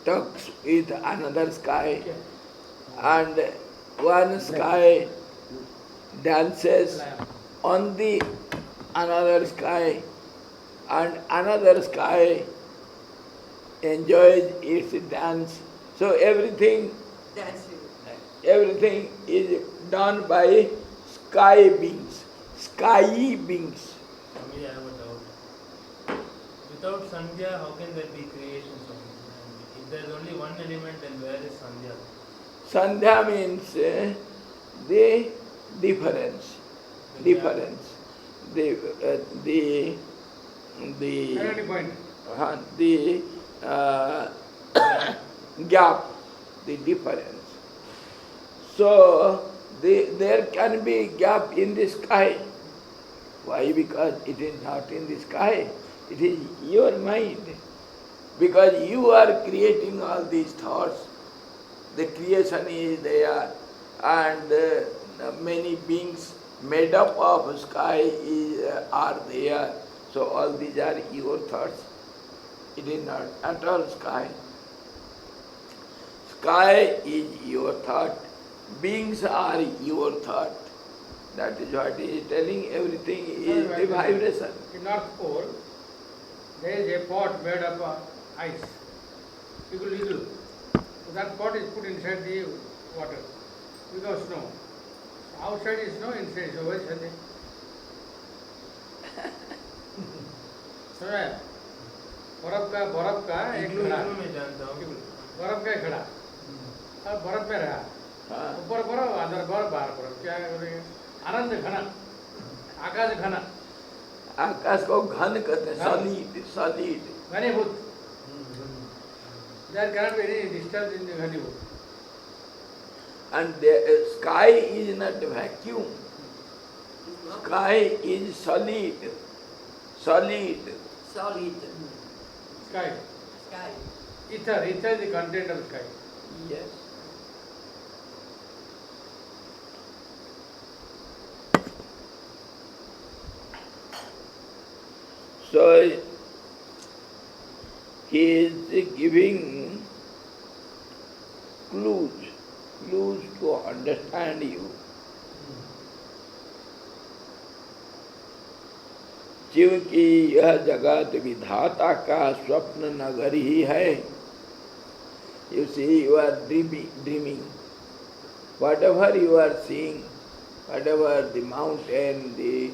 [SPEAKER 1] talks with another sky, and one sky dances on the another sky, and another sky enjoys its dance. So everything is done by sky beings, sky beings.
[SPEAKER 4] Swami, I have a doubt. Without Sandhya, how can there be creation, Swami? And if there is only one element, then where is Sandhya?
[SPEAKER 1] Sandhya means the difference. Difference. The
[SPEAKER 2] Identity point.
[SPEAKER 1] the gap, the difference. So there can be gap in the sky. Why? Because it is not in the sky. It is your mind. Because you are creating all these thoughts. The creation is there, and many beings made up of sky are there. So all these are your thoughts. It is not at all sky. Sky is your thought. Beings are your thought. That is what he is telling. Everything is the vibration.
[SPEAKER 2] In North Pole, there is a pot made of ice. Little. So that pot is put inside the water without snow. Outside is snow, inside is always Sunday. बर्फ का एक खड़ा,
[SPEAKER 4] मैं जानता हूँ।
[SPEAKER 2] बर्फ का एक खड़ा, अब बर्फ में रहा, ऊपर बर्फ, अंदर बर्फ, बाहर बर्फ, क्या करेंगे? आनंद घना, आकाश घना,
[SPEAKER 1] आकाश को घन कहते हैं, solid.
[SPEAKER 2] घनीभूत. There cannot be any distance in the घनीभूत.
[SPEAKER 1] And the sky is not vacuum. Sky is solid.
[SPEAKER 3] Solid.
[SPEAKER 2] Sky.
[SPEAKER 3] Sky.
[SPEAKER 2] Ether is the content of sky.
[SPEAKER 1] Yes. So he is giving clues to understand you. जीव की यह जगत विधाता का स्वप्न नगर ही है. You see, you are dreaming. Whatever you are seeing, whatever the mountain, the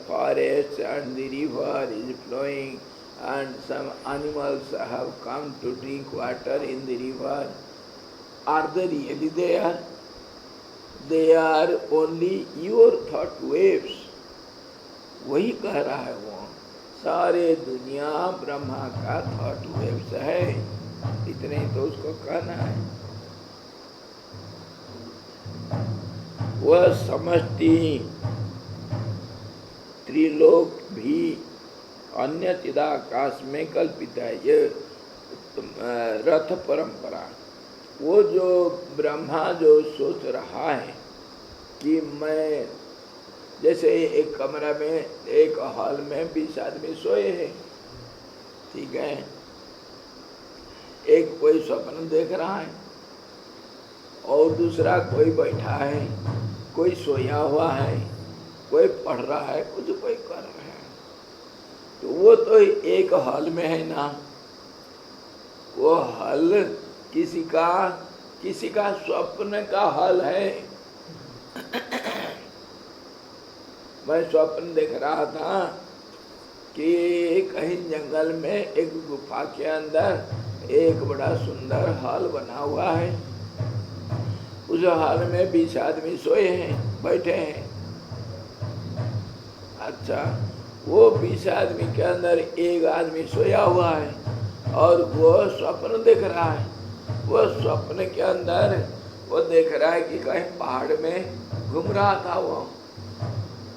[SPEAKER 1] forest and the river is flowing, and some animals have come to drink water in the river, are they really there? They are only your thought waves. वही कह रहा है वो, सारे दुनिया ब्रह्मा का thought waves है. इतने ही तो उसको कहना है. वह समष्टि त्रिलोक भी अन्य चिदाकाश में कल्पित है. ये रथ परंपरा, वो जो ब्रह्मा जो सोच रहा है कि मैं जैसे एक कमरा में, एक हॉल में 20 आदमी सोए हैं, ठीक है, एक कोई स्वप्न देख रहा है और दूसरा कोई बैठा है, कोई सोया हुआ है, कोई पढ़ रहा है, कुछ कोई कर रहा है, तो वो तो एक हॉल में है ना। वो हॉल किसी का स्वप्न का हॉल है। मैं स्वप्न देख रहा था कि कहीं जंगल में एक गुफा के अंदर एक बड़ा सुंदर हॉल बना हुआ है। उस हॉल में 20 आदमी सोए हैं, बैठे हैं। अच्छा, वो 20 आदमी के अंदर एक आदमी सोया हुआ है और वो स्वप्न देख रहा है। वो स्वप्न के अंदर वो देख रहा है कि कहीं पहाड़ में घूम रहा था वो,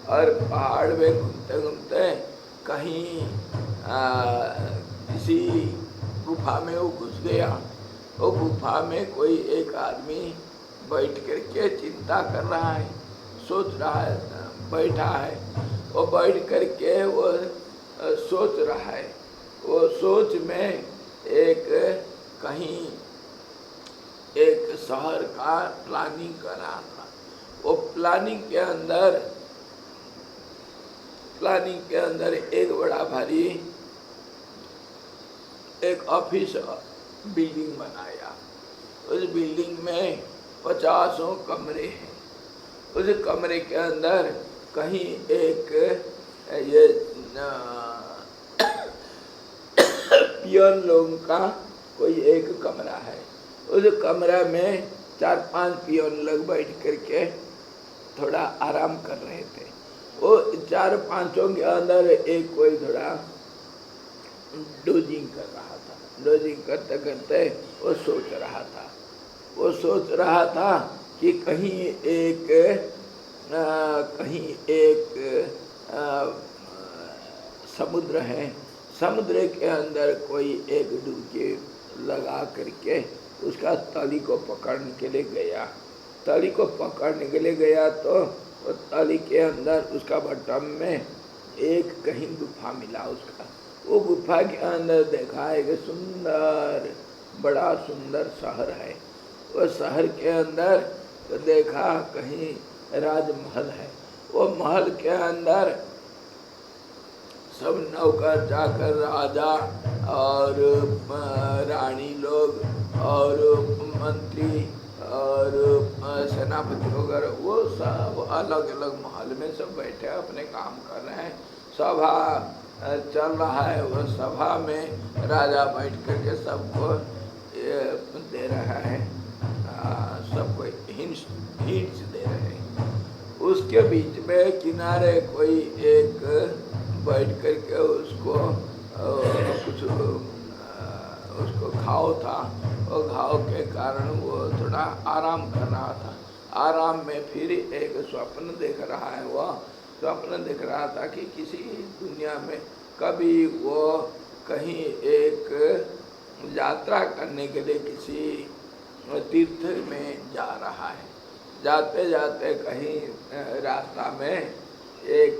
[SPEAKER 1] और पहाड़ में घूमते घूमते कहीं किसी गुफा में वो घुस गया। वो गुफा में कोई एक आदमी बैठ करके चिंता कर रहा है, सोच रहा है, बैठा है। वो बैठ करके वो सोच रहा है। वो सोच में कहीं एक शहर का प्लानिंग कर रहा था। वो प्लानिंग के अंदर एक बड़ा भारी एक ऑफिस बिल्डिंग बनाया। उस बिल्डिंग में 50 कमरे हैं। उस कमरे के अंदर कहीं एक ये पियन लोगों का कोई एक कमरा है। उस कमरा में 4-5 पियन लोग बैठ करके थोड़ा आराम कर रहे थे। वो 4-5 के अंदर एक कोई थोड़ा डोजिंग कर रहा था। डोजिंग करते करते वो सोच रहा था कि कहीं एक समुद्र है। समुद्र के अंदर कोई एक डुबकी लगा करके उसका तली को पकड़ने के लिए गया। तली को पकड़ने के लिए गया तो वो तली के अंदर उसका बटन में एक कहीं गुफा मिला उसका। वो गुफा के अंदर देखा एक सुंदर, बड़ा सुंदर शहर है। वो शहर के अंदर तो देखा कहीं राजमहल है। वो महल के अंदर सब नौकर जाकर राजा और रानी लोग और मंत्री और सेनापति वगैरह वो सब अलग अलग महल में सब बैठे अपने काम कर रहे हैं। सभा चल रहा है। वो सभा में राजा बैठ करके सबको दे रहा है, सबको हिंट्स दे रहे हैं। उसके बीच में किनारे कोई एक बैठ करके उसको कुछ उसको घाव था। वो घाव के कारण वो थोड़ा आराम कर रहा था। आराम में फिर एक स्वप्न देख रहा है। वह स्वप्न देख रहा था कि किसी दुनिया में कभी वो कहीं एक यात्रा करने के लिए किसी तीर्थ में जा रहा है। जाते जाते कहीं रास्ता में एक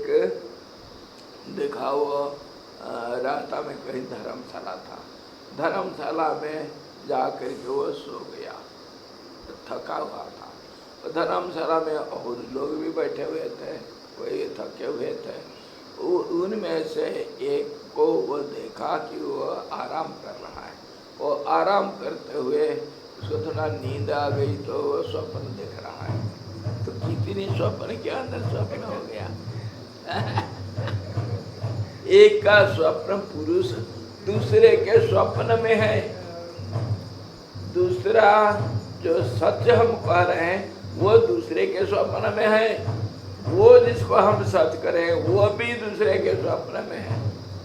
[SPEAKER 1] देखा वो रास्ता में कहीं धर्मशाला था। धर्मशाला में जाकर के वो सो गया, थका हुआ था। धर्मशाला में और लोग भी बैठे हुए थे, कोई थके हुए थे। उनमें से एक को वो देखा कि वो आराम कर रहा है। वो आराम करते हुए उसको थोड़ा नींद आ गई तो वो स्वप्न देख रहा है। तो कितनी स्वप्न के अंदर स्वप्न हो गया। एक का स्वप्न पुरुष दूसरे के स्वप्न में है। दूसरा जो सच हम कह रहे हैं वो दूसरे के स्वप्न में है। वो जिसको हम सच करें वो भी दूसरे के स्वप्न में है।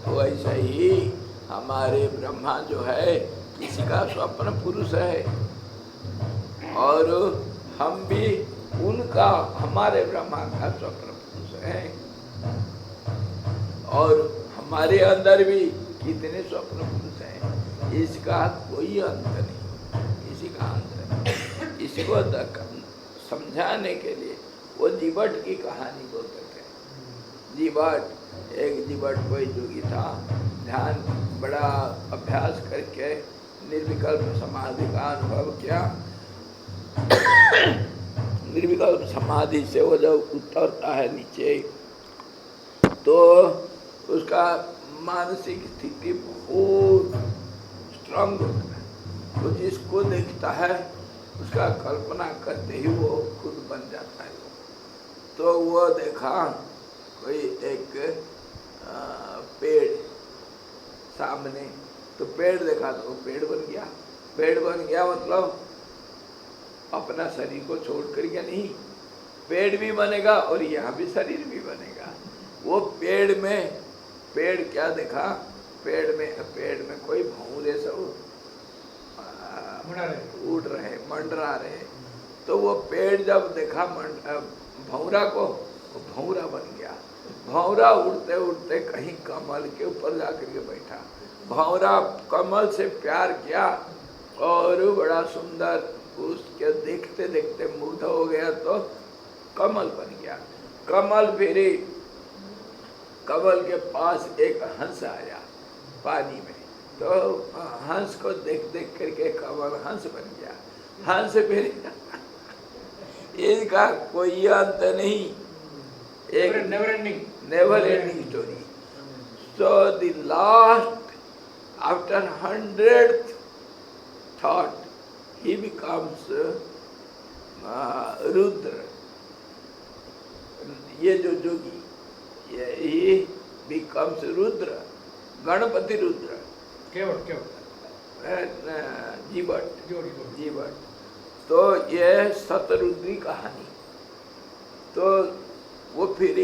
[SPEAKER 1] वैसे ही हमारे ब्रह्मा जो है किसी का स्वप्न पुरुष है और हम भी उनका, हमारे ब्रह्मा का स्वप्न पुरुष है। और हमारे अंदर भी कितने स्वप्न पुरुष हैं, इसका कोई अंत नहीं, इसी का अंत नहीं। इसको समझाने के लिए वो जीवट की कहानी बोलते थे। जीवट, एक जीवट कोई जोगी था, ध्यान बड़ा अभ्यास करके निर्विकल्प समाधि का अनुभव किया। निर्विकल्प समाधि से वो जब उतरता है नीचे तो उसका मानसिक स्थिति बहुत स्ट्रांग होता है। वो जिसको देखता है उसका कल्पना करते ही वो खुद बन जाता है। तो वो देखा कोई एक पेड़ सामने, तो पेड़ देखा तो वो पेड़ बन गया। पेड़ बन गया मतलब अपना शरीर को छोड़ कर के नहीं, पेड़ भी बनेगा और यहाँ भी शरीर भी बनेगा। वो पेड़ क्या देखा, पेड़ में कोई भौरे सब उड़ रहे, मंडरा रहे। तो वो पेड़ जब देखा भौरा को, वो भौरा बन गया। भौरा उड़ते उड़ते कहीं कमल के ऊपर जाकर के बैठा। भौरा कमल से प्यार किया और बड़ा सुंदर, उसके देखते देखते मुग्ध हो गया तो कमल बन गया। कमल के पास एक हंस आया पानी में, तो हंस को देख देख करके कमल हंस बन गया। हंस फिर इसका कोई अंत नहीं, एक never ending story. So the last, after 100th thought, he becomes Rudra. ये जो जोगी, he becomes रुद्र, गणपति रुद्र, जीवट। तो ये शतरुद्री कहानी। तो वो फिर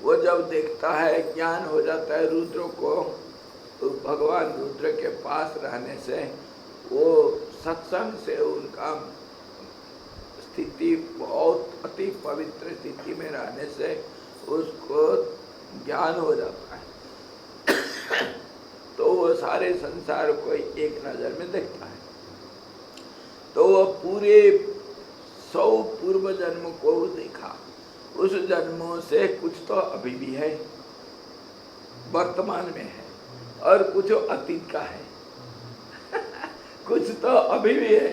[SPEAKER 1] वो जब देखता है, ज्ञान हो जाता है रुद्र को, तो भगवान रुद्र के पास रहने से, वो सत्संग से उनका स्थिति बहुत अति पवित्र स्थिति में रहने से उसको ज्ञान हो जाता है। तो वो सारे संसार को एक नजर में देखता है। तो वो पूरे 100 पूर्व जन्म को देखा। उस जन्मों से कुछ तो अभी भी है, वर्तमान में है, और कुछ अतीत का है। कुछ तो अभी भी है।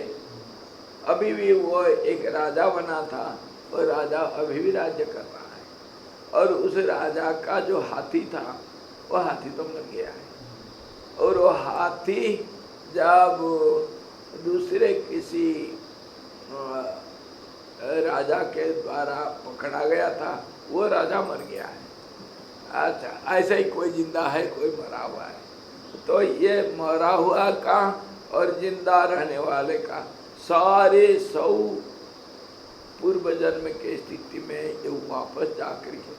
[SPEAKER 1] अभी भी वो एक राजा बना था, और राजा अभी भी राज्य कर रहा है। और उस राजा का जो हाथी था, वो हाथी तो मर गया है। और वो हाथी जब दूसरे किसी राजा के द्वारा पकड़ा गया था, वो राजा मर गया है। अच्छा, ऐसा ही कोई जिंदा है, कोई मरा हुआ है। तो ये मरा हुआ का और जिंदा रहने वाले का सारे 100 पूर्व जन्म के स्थिति में ये वापस जाकर के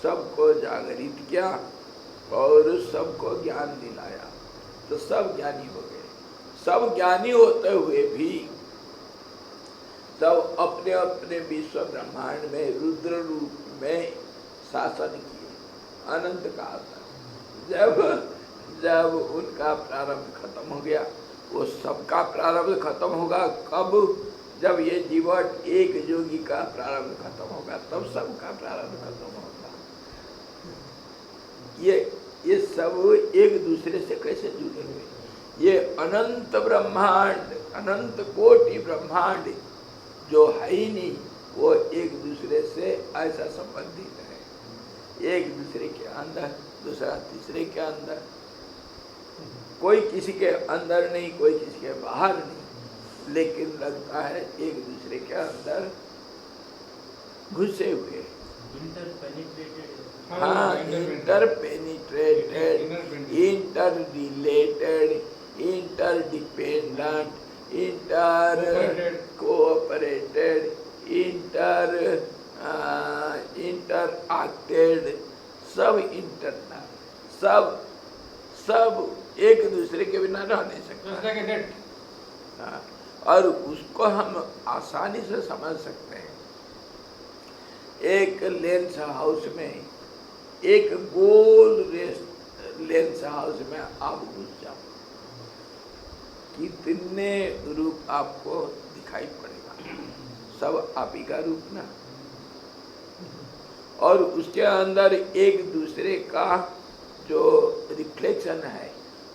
[SPEAKER 1] सबको जागृत किया और सबको ज्ञान दिलाया। तो सब ज्ञानी हो गए। सब ज्ञानी होते हुए भी सब अपने अपने विश्व ब्रह्मांड में रुद्र रूप में शासन किए अनंत काल तक। जब उनका प्रारंभ खत्म हो गया, वो सबका प्रारंभ खत्म होगा कब? जब ये जीवट एक योगी का प्रारंभ खत्म होगा, तब सबका प्रारंभ खत्म होगा। ये सब एक दूसरे से कैसे जुड़े हुए? ये अनंत ब्रह्मांड, अनंत कोटि ब्रह्मांड जो है ही नहीं, वो एक दूसरे से ऐसा संबंधित है। एक दूसरे के अंदर, दूसरा तीसरे के अंदर। कोई किसी के अंदर नहीं, कोई किसी के बाहर नहीं, लेकिन लगता है एक दूसरे के अंदर घुसे हुए। हाँ, इंटरपेनिट्रेटेड, इंटररिलेटेड, इंटरडिपेंडेंट, इंटरकोऑपरेटेड, इंटरएक्टेड, सब इंटरनल, सब एक दूसरे के बिना रह नहीं सकते। हाँ, और उसको हम आसानी से समझ सकते हैं। एक लेंस हाउस में, एक गोल लेंस हाउस में आप घुस जाओ, कितने रूप आपको दिखाई पड़ेगा, सब आप ही का रूप ना। और उसके अंदर एक दूसरे का जो रिफ्लेक्शन है,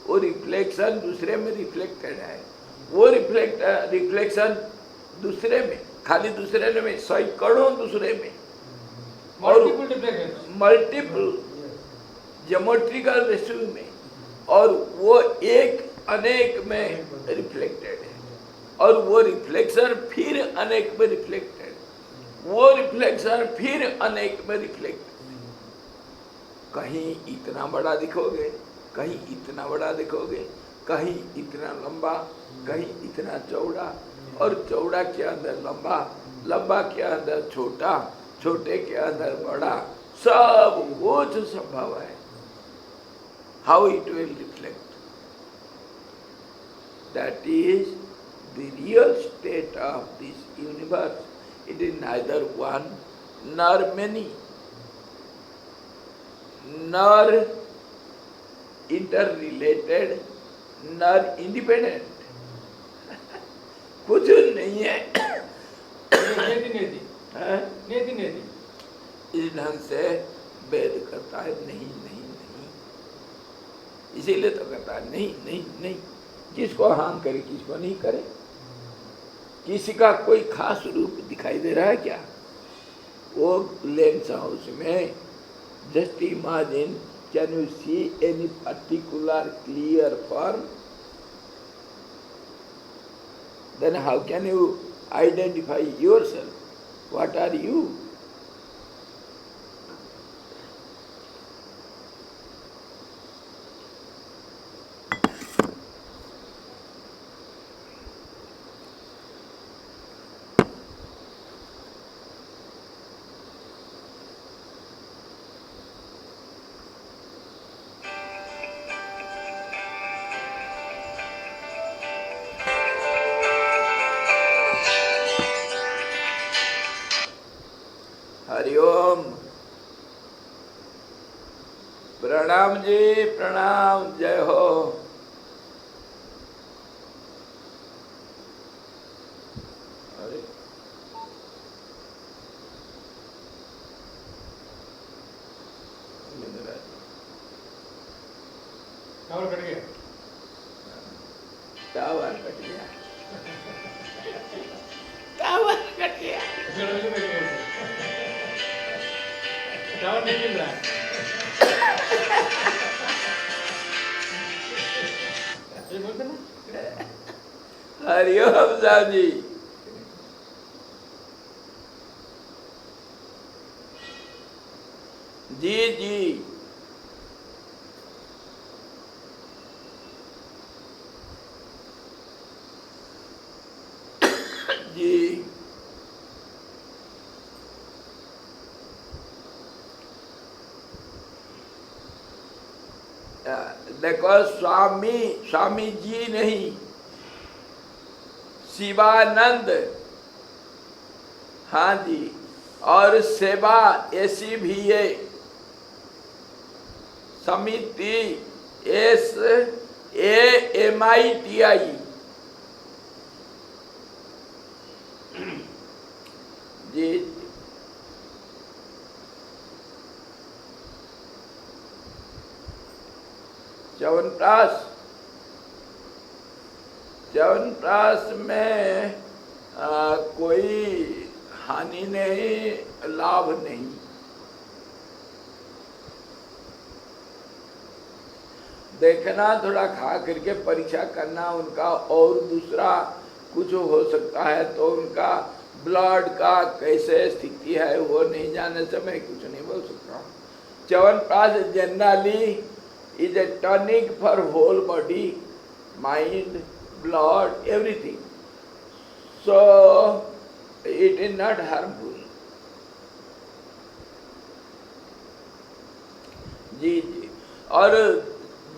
[SPEAKER 1] वो रिफ्लेक्शन दूसरे में रिफ्लेक्टेड है, वो रिफ्लेक्शन दूसरे में, खाली दूसरे में, सैकड़ों दूसरे में, और मल्टीपल ज्योमेट्रिकल रेशियो में, और वो एक अनेक में रिफ्लेक्टेड है, और वो रिफ्लेक्शन फिर अनेक में रिफ्लेक्टेड, वो रिफ्लेक्शन फिर अनेक में रिफ्लेक्टेड। कहीं इतना बड़ा दिखोगे, कहीं इतना बड़ा दिखोगे, कहीं इतना लंबा, कहीं इतना चौड़ा, और चौड़ा के अंदर लंबा, लंबा के अंदर छोटा, छोटे के अंदर बड़ा, सब कुछ संभव है। How it will reflect? That is the real state of this universe. It is neither one nor many, nor interrelated, nor independent. कुछ नहीं है। इस ढंग से वेद करता है नहीं नहीं नहीं, इसीलिए तो कहता है नहीं नहीं नहीं। किसको हां करे, किसको नहीं करे? किसी का कोई खास रूप दिखाई दे रहा है क्या? वो लेंस हाउस में, just imagine, can you see any particular clear form? Then how can you identify yourself? What are you? Hariom. प्रणाम जी, प्रणाम, जय हो। अरे
[SPEAKER 2] टावर कट गया,
[SPEAKER 1] टावर कट गया, टावर कट गया,
[SPEAKER 2] टावर नहीं मिल रहा है। ये बोलते ना,
[SPEAKER 1] हरिओम साहब जी। जी जी, जी, देखो स्वामी जी नहीं, शिवानंद, हाँ जी, और सेवा SEVA समिति SAMITI जी। च्यवनप्राश में कोई हानि नहीं, लाभ नहीं। देखना, थोड़ा खा करके परीक्षा करना उनका, और दूसरा कुछ हो सकता है तो उनका ब्लड का कैसे स्थिति है वो नहीं जानने से मैं कुछ नहीं बोल सकता। Chyawanprash generally is a tonic for whole body, mind, blood, everything. So it is not harmful. जी जी। और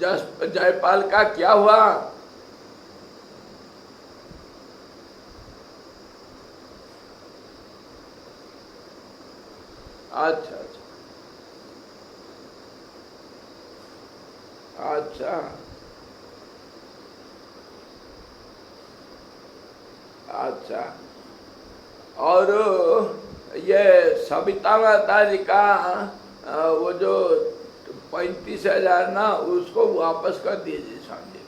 [SPEAKER 1] जयपाल का क्या हुआ? अच्छा अच्छा अच्छा। और ये सविता माता जी का वो जो 35,000 ना, उसको वापस कर दीजिए स्वामी जी।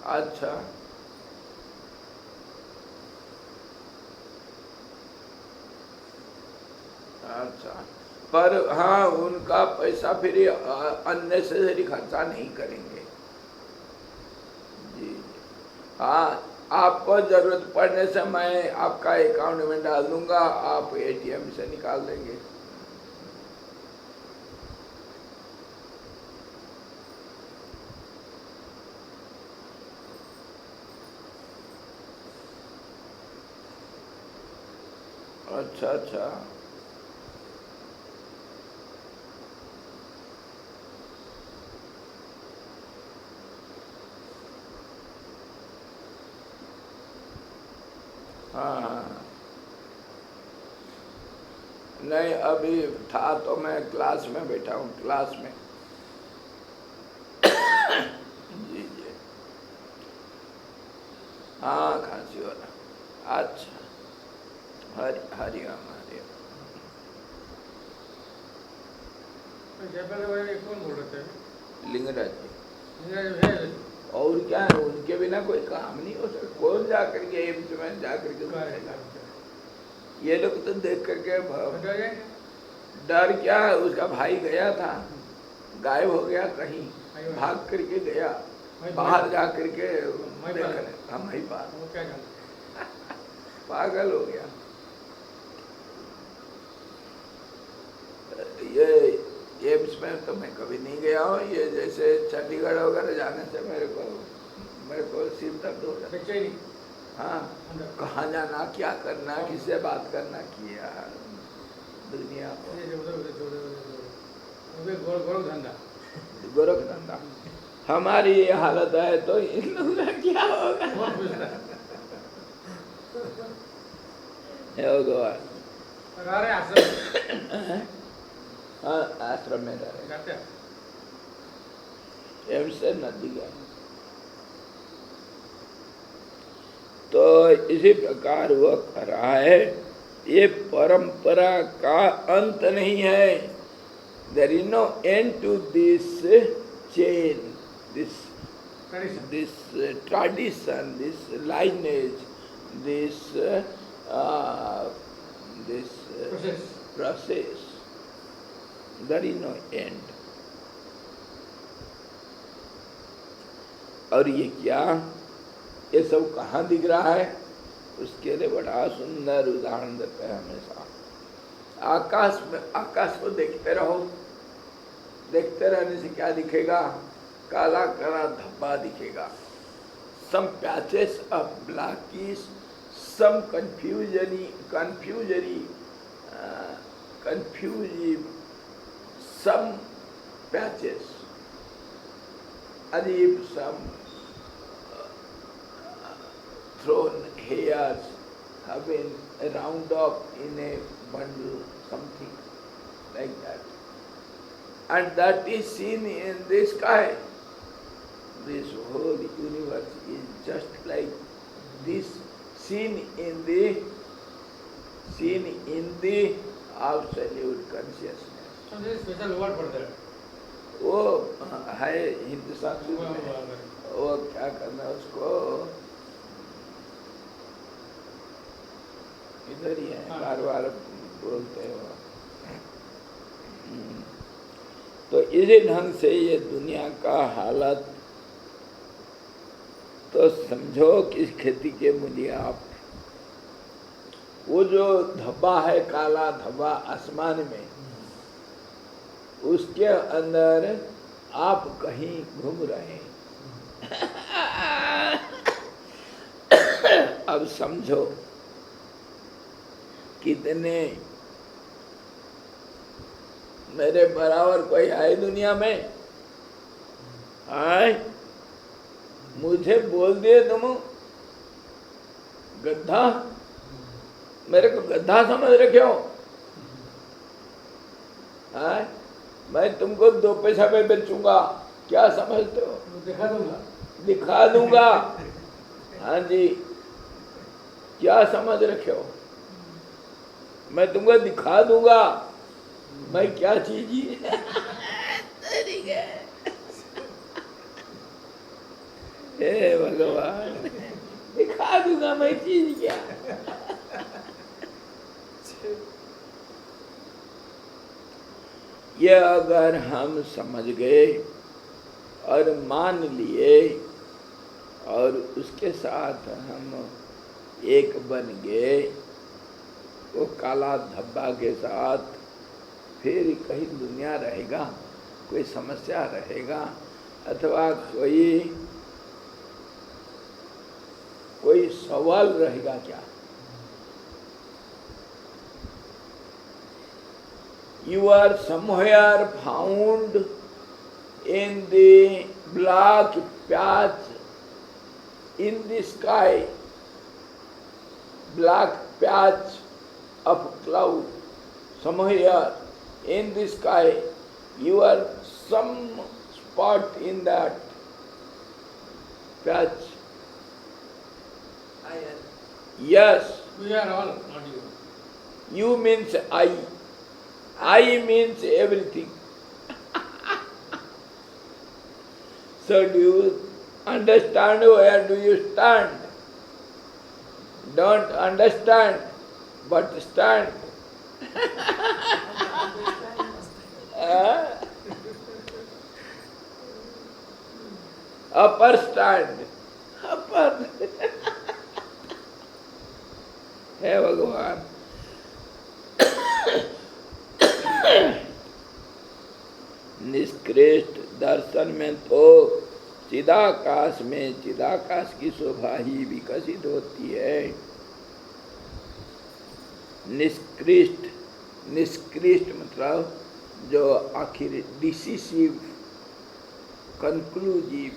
[SPEAKER 1] अच्छा, अच्छा, पर हाँ उनका पैसा फिर अननेसेसरी खर्चा नहीं करेंगे जी। हाँ, आपको जरूरत पड़ने से मैं आपका अकाउंट में डाल दूंगा, आप एटीएम से निकाल देंगे। अच्छा अच्छा, हाँ नहीं, अभी था तो मैं क्लास में बैठा हूँ, क्लास में। जी जी, हाँ खांसी हो रहा। अच्छा, हरिओम हरिओम।
[SPEAKER 2] जयपाल वाले कौन बोल रहे थे?
[SPEAKER 1] लिंगराज जी।
[SPEAKER 2] लिंगराज है
[SPEAKER 1] और क्या है, उनके बिना कोई काम नहीं हो सकता। कौन जा करके एम्स में जा करके
[SPEAKER 2] का
[SPEAKER 1] ये लोग तो देख करके
[SPEAKER 2] बता जाए
[SPEAKER 1] डर क्या है। उसका भाई गया था, गायब हो गया कहीं, भाग करके गया बाहर जा करके देखने। हम ही
[SPEAKER 2] वो क्या जानते
[SPEAKER 1] पागल हो गया। ये एम्स में तो मैं कभी नहीं गया हूँ। ये जैसे चंडीगढ़ वगैरह जाने से मेरे को सिर दर्द हो जाता।
[SPEAKER 2] बेचैनी
[SPEAKER 1] हाँ, कहाँ जाना, क्या करना, किससे बात करना, किया दुनिया को।
[SPEAKER 2] गौरव धंधा
[SPEAKER 1] गोरख धंधा। हमारी ये हालत है तो इन लोगों का क्या होगा। हे भगवान। हाँ, आश्रम में रहे, एम्स से नजदीक है। तो इसी प्रकार वह कर रहा है। ये परंपरा का अंत नहीं है। There is no end to this chain, this tradition, this lineage, this process. There is no end. और ये क्या, ये सब कहाँ दिख रहा है? उसके लिए बड़ा सुंदर उदाहरण देते हैं हमेशा। आकाश में, आकाश को देखते रहो। देखते रहने से क्या दिखेगा? काला काला धब्बा दिखेगा। some patches of blackish, some confusing, some patches, as if some thrown hairs have been round up in a bundle, something like that. And that is seen in the sky. This whole universe is just like this, seen in the absolute consciousness.
[SPEAKER 2] So there is special word for that.
[SPEAKER 1] वो है हिंदू संस्कृत में, वो क्या करना है उसको, इधर ही है, बार बार बोलते हैं वो। तो इसी ढंग से ये दुनिया का हालत तो समझो किस खेती के मूल्य आप। वो जो धब्बा है, काला धब्बा आसमान में, उसके अंदर आप कहीं घूम रहे हैं। अब समझो कितने मेरे बराबर कोई है दुनिया में? आए मुझे बोल दिए तुम गद्दा, मेरे को गद्दा समझ रखे हो? मैं तुमको 2 पैसा पे बेचूंगा, क्या समझते हो?
[SPEAKER 2] दिखा दूंगा।
[SPEAKER 1] दिखा दूंगा। हाँ जी, क्या समझ रखे हो? मैं तुमको दिखा दूंगा मैं क्या चीज ही हे भगवान, दिखा दूंगा मैं चीज क्या। ये अगर हम समझ गए और मान लिए और उसके साथ हम एक बन गए, वो काला धब्बा के साथ, फिर कहीं दुनिया रहेगा, कोई समस्या रहेगा अथवा कोई सवाल रहेगा क्या? You are somewhere found in the black patch in the sky, black patch of cloud, somewhere in the sky. You are some spot in that patch.
[SPEAKER 3] I am.
[SPEAKER 1] Yes,
[SPEAKER 2] We are all, not you.
[SPEAKER 1] you means I. I means everything. So do you understand where do you stand? Don't understand, but stand. Upper stand. Upper. हे भगवान, निष्कृष्ट दर्शन में तो चिदाकाश में चिदाकाश की शोभा ही विकसित होती है। निष्कृष्ट, निष्कृष्ट मतलब जो आखिर decisive, conclusive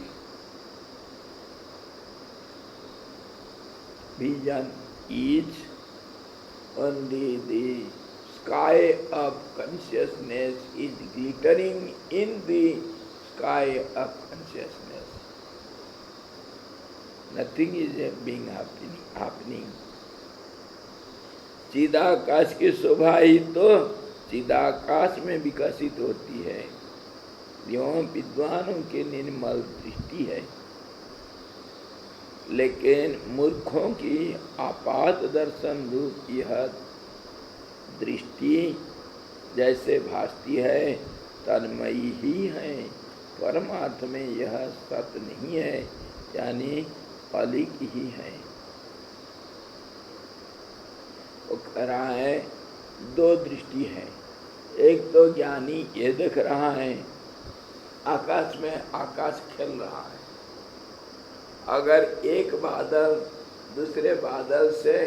[SPEAKER 1] vision is only the sky of consciousness is glittering in the sky of consciousness. Nothing is being happening. चिदाकाश की शोभा ही तो चिदाकाश में विकसित होती है। यो विद्वानों की निर्मल दृष्टि है, लेकिन मूर्खों की आपात दर्शन रूप यह दृष्टि जैसे भासती है तन्मयी ही है, परमार्थ में यह सत्य नहीं है, यानी अलिक ही है। वो कह रहा है दो दृष्टि है। एक तो ज्ञानी ये देख रहा है आकाश में आकाश खेल रहा है, अगर एक बादल दूसरे बादल से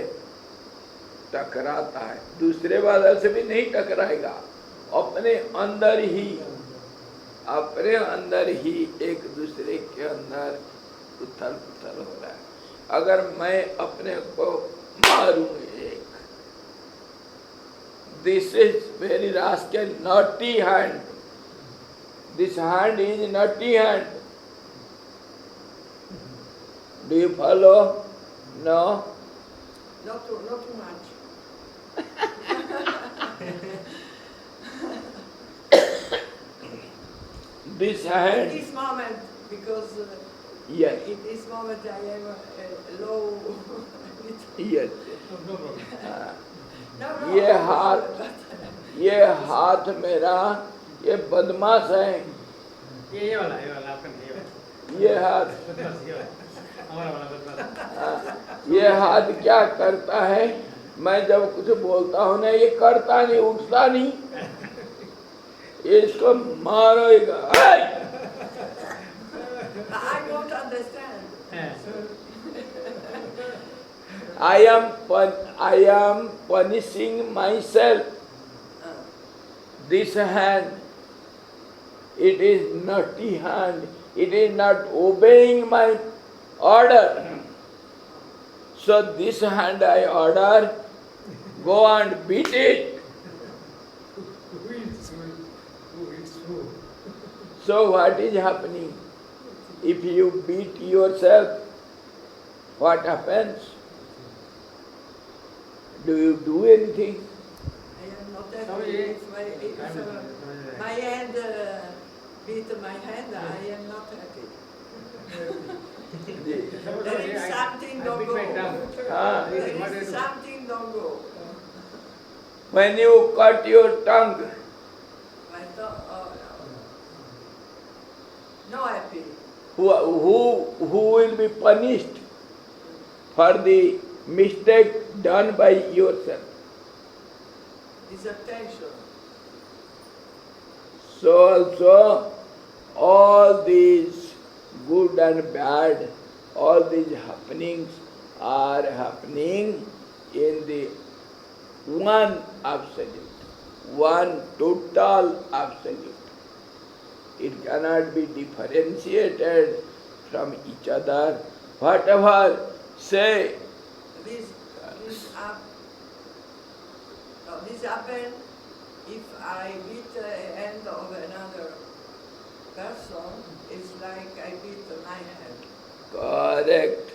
[SPEAKER 1] टकराता है, दूसरे बादल से भी नहीं टकराएगा, अपने अंदर ही एक दूसरे के अंदर उथल पुथल हो रहा है। अगर मैं अपने को मारूं एक, this is very rascal naughty hand, this hand is naughty hand. Do you follow? No?
[SPEAKER 3] Not too much.
[SPEAKER 1] This hand.
[SPEAKER 3] At this moment, because
[SPEAKER 1] yes.
[SPEAKER 3] in this moment I am low.
[SPEAKER 1] Yes.
[SPEAKER 2] No problem.
[SPEAKER 3] No,
[SPEAKER 1] ये हाथ मेरा ये बदमाश है।
[SPEAKER 2] ये वाला आपका ये वाला।
[SPEAKER 1] ये हाथ
[SPEAKER 2] बदमाश ये वाला। हमारा वाला बदमाश।
[SPEAKER 1] ये हाथ क्या करता है? मैं जब कुछ बोलता हूँ ना, ये करता नहीं, उठता नहीं, ये इसको मारेगा।
[SPEAKER 3] I don't understand.
[SPEAKER 1] I am punishing myself. This hand, it is naughty hand. It is not obeying my order. So this hand I order, go and beat it.
[SPEAKER 2] Who is who?
[SPEAKER 1] So what is happening? If you beat yourself, what happens? Do you do anything?
[SPEAKER 3] I am not happy.
[SPEAKER 2] Sorry,
[SPEAKER 3] If my hand beat my hand, I am not happy. There is something
[SPEAKER 2] I
[SPEAKER 3] don't
[SPEAKER 2] bit my
[SPEAKER 3] go.
[SPEAKER 2] tongue.
[SPEAKER 1] Ah.
[SPEAKER 3] There is something don't go.
[SPEAKER 1] When you cut your tongue,
[SPEAKER 3] I thought, oh no. No happy.
[SPEAKER 1] who will be punished for the mistake done by yourself?
[SPEAKER 3] Disattention.
[SPEAKER 1] So also, all these good and bad, all these happenings are happening in the one absolute, one total absolute. It cannot be differentiated from each other. Whatever say,
[SPEAKER 3] This happen if I beat the hand of another person. It's like I beat my hand.
[SPEAKER 1] correct.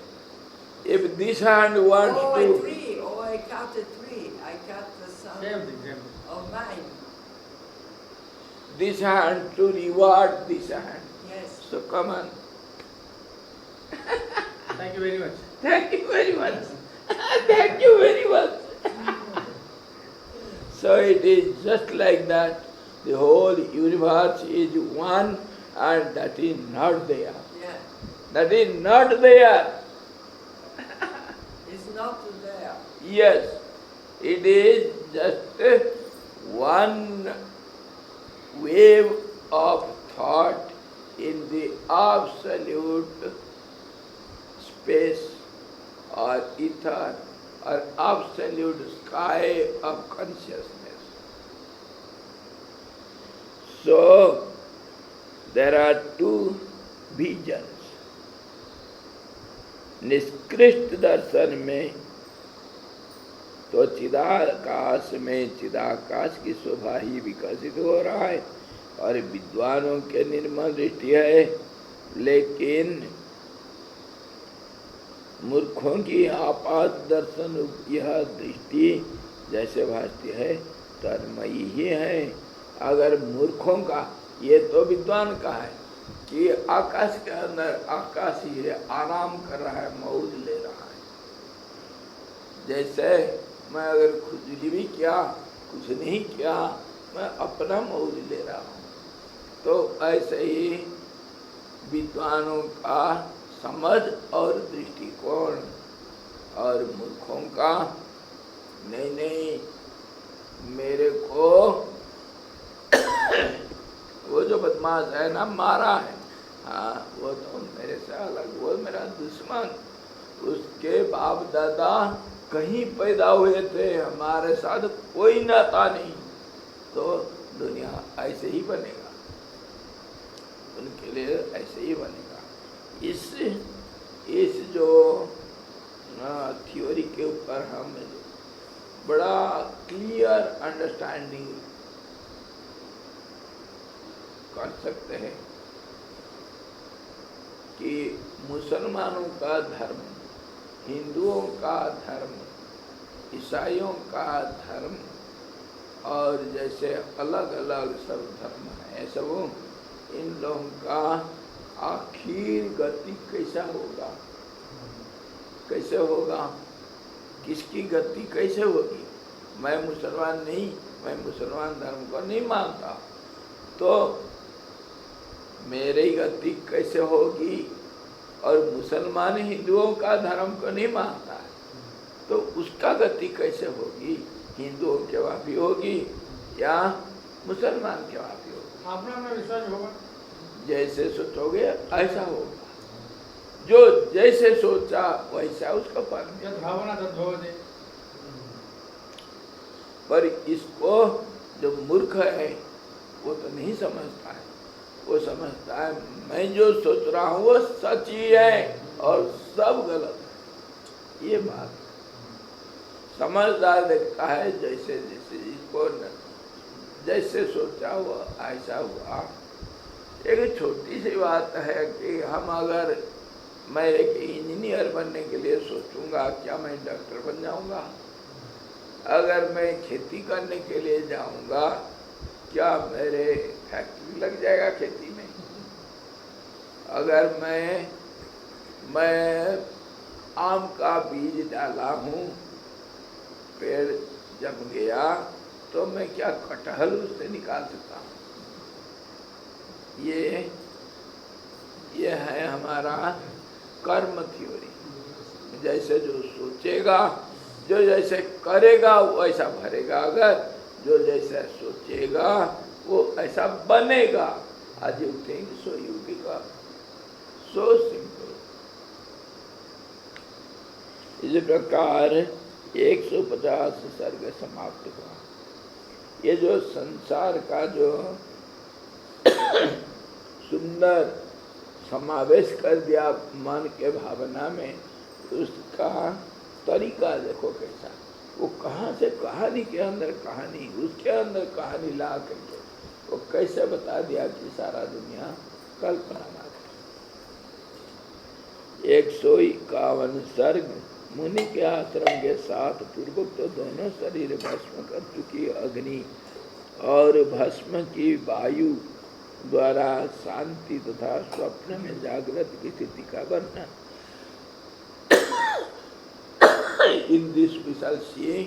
[SPEAKER 1] If this hand wants
[SPEAKER 3] Oh, a
[SPEAKER 1] to,
[SPEAKER 3] tree. Oh, I cut a tree. I cut some
[SPEAKER 2] Same thing.
[SPEAKER 3] of mine.
[SPEAKER 1] this hand to reward this hand.
[SPEAKER 3] Yes.
[SPEAKER 1] So come on.
[SPEAKER 2] Thank you very much.
[SPEAKER 1] Thank you very much. Thank you very much. So it is just like that. The whole universe is one and that is not there.
[SPEAKER 3] Yeah.
[SPEAKER 1] That is not there.
[SPEAKER 3] It's not there.
[SPEAKER 1] Yes, it is just one wave of thought in the absolute space or ether or absolute sky of consciousness. So, there are two visions. निष्कृष्ट दर्शन में तो चिदाकाश में चिदाकाश की शोभा ही विकसित हो रहा है और विद्वानों के निर्मल दृष्टि है, लेकिन मूर्खों की आपात दर्शन यह दृष्टि जैसे भासती है तन्मयी ही है। अगर मूर्खों का, ये तो विद्वान का है कि आकाश के अंदर आकाश ही है, आराम कर रहा है, मौज ले रहा है। जैसे मैं अगर खुजली भी किया, कुछ नहीं किया, मैं अपना मौज ले रहा हूँ। तो ऐसे ही विद्वानों का समझ और दृष्टिकोण, और मूर्खों का नहीं नहीं, मेरे को वो जो बदमाश है ना, मारा है, हाँ वो तो मेरे से अलग, वो मेरा दुश्मन, उसके बाप दादा कहीं पैदा हुए थे, हमारे साथ कोई नाता नहीं, तो दुनिया ऐसे ही बनेगा, उनके लिए ऐसे ही बनेगा। इस जो थ्योरी के ऊपर हम बड़ा क्लियर अंडरस्टैंडिंग कर सकते हैं कि मुसलमानों का धर्म, हिंदुओं का धर्म, ईसाइयों का धर्म, और जैसे अलग अलग सब धर्म है, सब इन लोगों का आखिर गति कैसा होगा, कैसे होगा, किसकी गति कैसे होगी। मैं मुसलमान नहीं, मैं मुसलमान धर्म को नहीं मानता, तो मेरी गति कैसे होगी, और मुसलमान हिंदुओं का धर्म को नहीं मानता है, तो उसका गति कैसे होगी, हिंदुओं के वहाँ भी होगी या मुसलमान के वहाँ भी होगी।
[SPEAKER 2] अपना में विश्वास होगा,
[SPEAKER 1] जैसे सोचोगे ऐसा होगा, जो जैसे सोचा वैसा उसका फल।
[SPEAKER 2] यद भावना तद्भवति।
[SPEAKER 1] पर इसको जो मूर्ख है वो तो नहीं समझता है, वो समझता है मैं जो सोच रहा हूँ वो सच ही है और सब गलत है। ये बात समझदार देखता है, जैसे जैसे इसको जैसे सोचा वो ऐसा हुआ, एक छोटी सी बात है कि हम अगर मैं एक इंजीनियर बनने के लिए सोचूंगा, क्या मैं डॉक्टर बन जाऊंगा? अगर मैं खेती करने के लिए जाऊंगा, क्या मेरे फैक्ट्री लग जाएगा खेती में? अगर मैं आम का बीज डाला हूँ, पेड़ जम गया, तो मैं क्या कटहल उससे निकाल सकता हूँ? ये है हमारा कर्म थ्योरी। जैसे जो सोचेगा, जो जैसे करेगा वो ऐसा भरेगा। अगर जो जैसा सोचेगा वो ऐसा बनेगा। आज you think so you become, so simple. इस प्रकार 150 सर्ग समाप्त हुआ। ये जो संसार का जो सुंदर समावेश कर दिया मन के भावना में, उसका तरीका देखो कैसा। वो कहाँ से कहानी के अंदर कहानी, उसके अंदर कहानी ला करके वो कैसे बता दिया कि सारा दुनिया कल्पना मात्र। 151 सर्ग। मुनि के आश्रम के साथ पूर्वोक्त दोनों शरीर भस्म कर चुकी अग्नि और भस्म की वायु द्वारा शांति तथा स्वप्न में जागृत की स्थिति का वर्णन। In this we shall see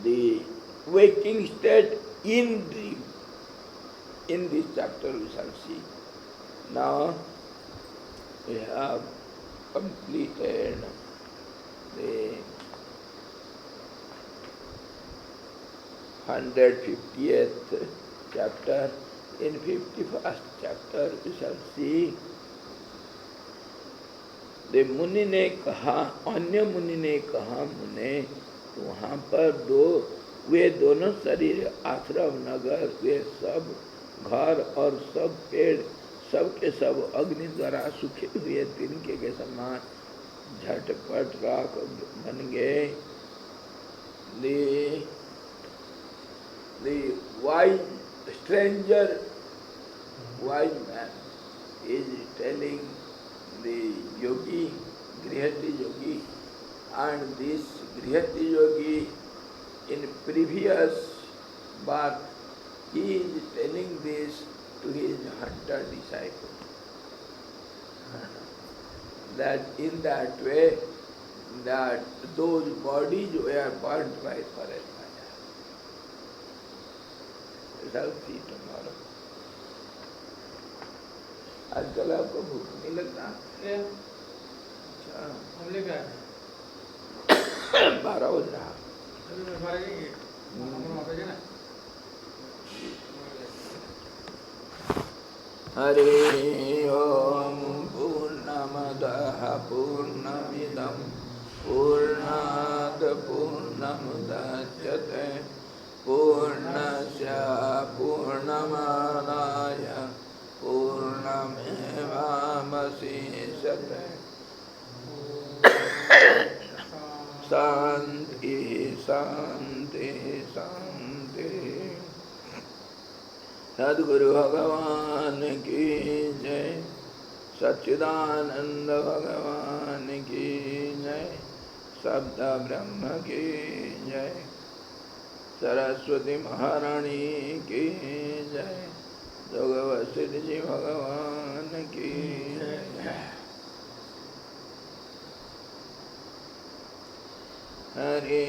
[SPEAKER 1] the waking state in dream. In this chapter we shall see. Now we have completed the 150th chapter. In 51st chapter we shall see the मुनि ने कहा, अन्य मुनि ने कहा, मुने वहाँ पर वे दोनों शरीर, आश्रम, नगर, वे सब घर और सब पेड़, सब के सब अग्नि द्वारा सूखे हुए तिनके के समान झटपट राख बन गए। The wise stranger, wise man is telling the yogi, Grihati yogi, and this Grihati yogi in previous birth, he is telling this to his hunter disciple. That in that way, that those bodies were burnt by forest fire. We shall see tomorrow. आजकल आपको भूख नहीं लगता? अच्छा,
[SPEAKER 2] हम ले गए
[SPEAKER 1] 12 बज रहा।
[SPEAKER 2] अभी मैं 12 जाएंगे, हम वहाँ पे जाना।
[SPEAKER 1] हरि ओम पूर्णमदः पूर्णमिदं पूर्णात् पूर्णमुदच्यते पूर्णस्य पूर्णमादाय पूर्णमेवावशिष्यते। शांति शांति शांति। सद्गुरु भगवान की जय, सच्चिदानंद भगवान की जय, शब्द ब्रह्म की जय, सरस्वती महारानी की जय, जोगवशिष्ठ जी भगवान की जय। हरि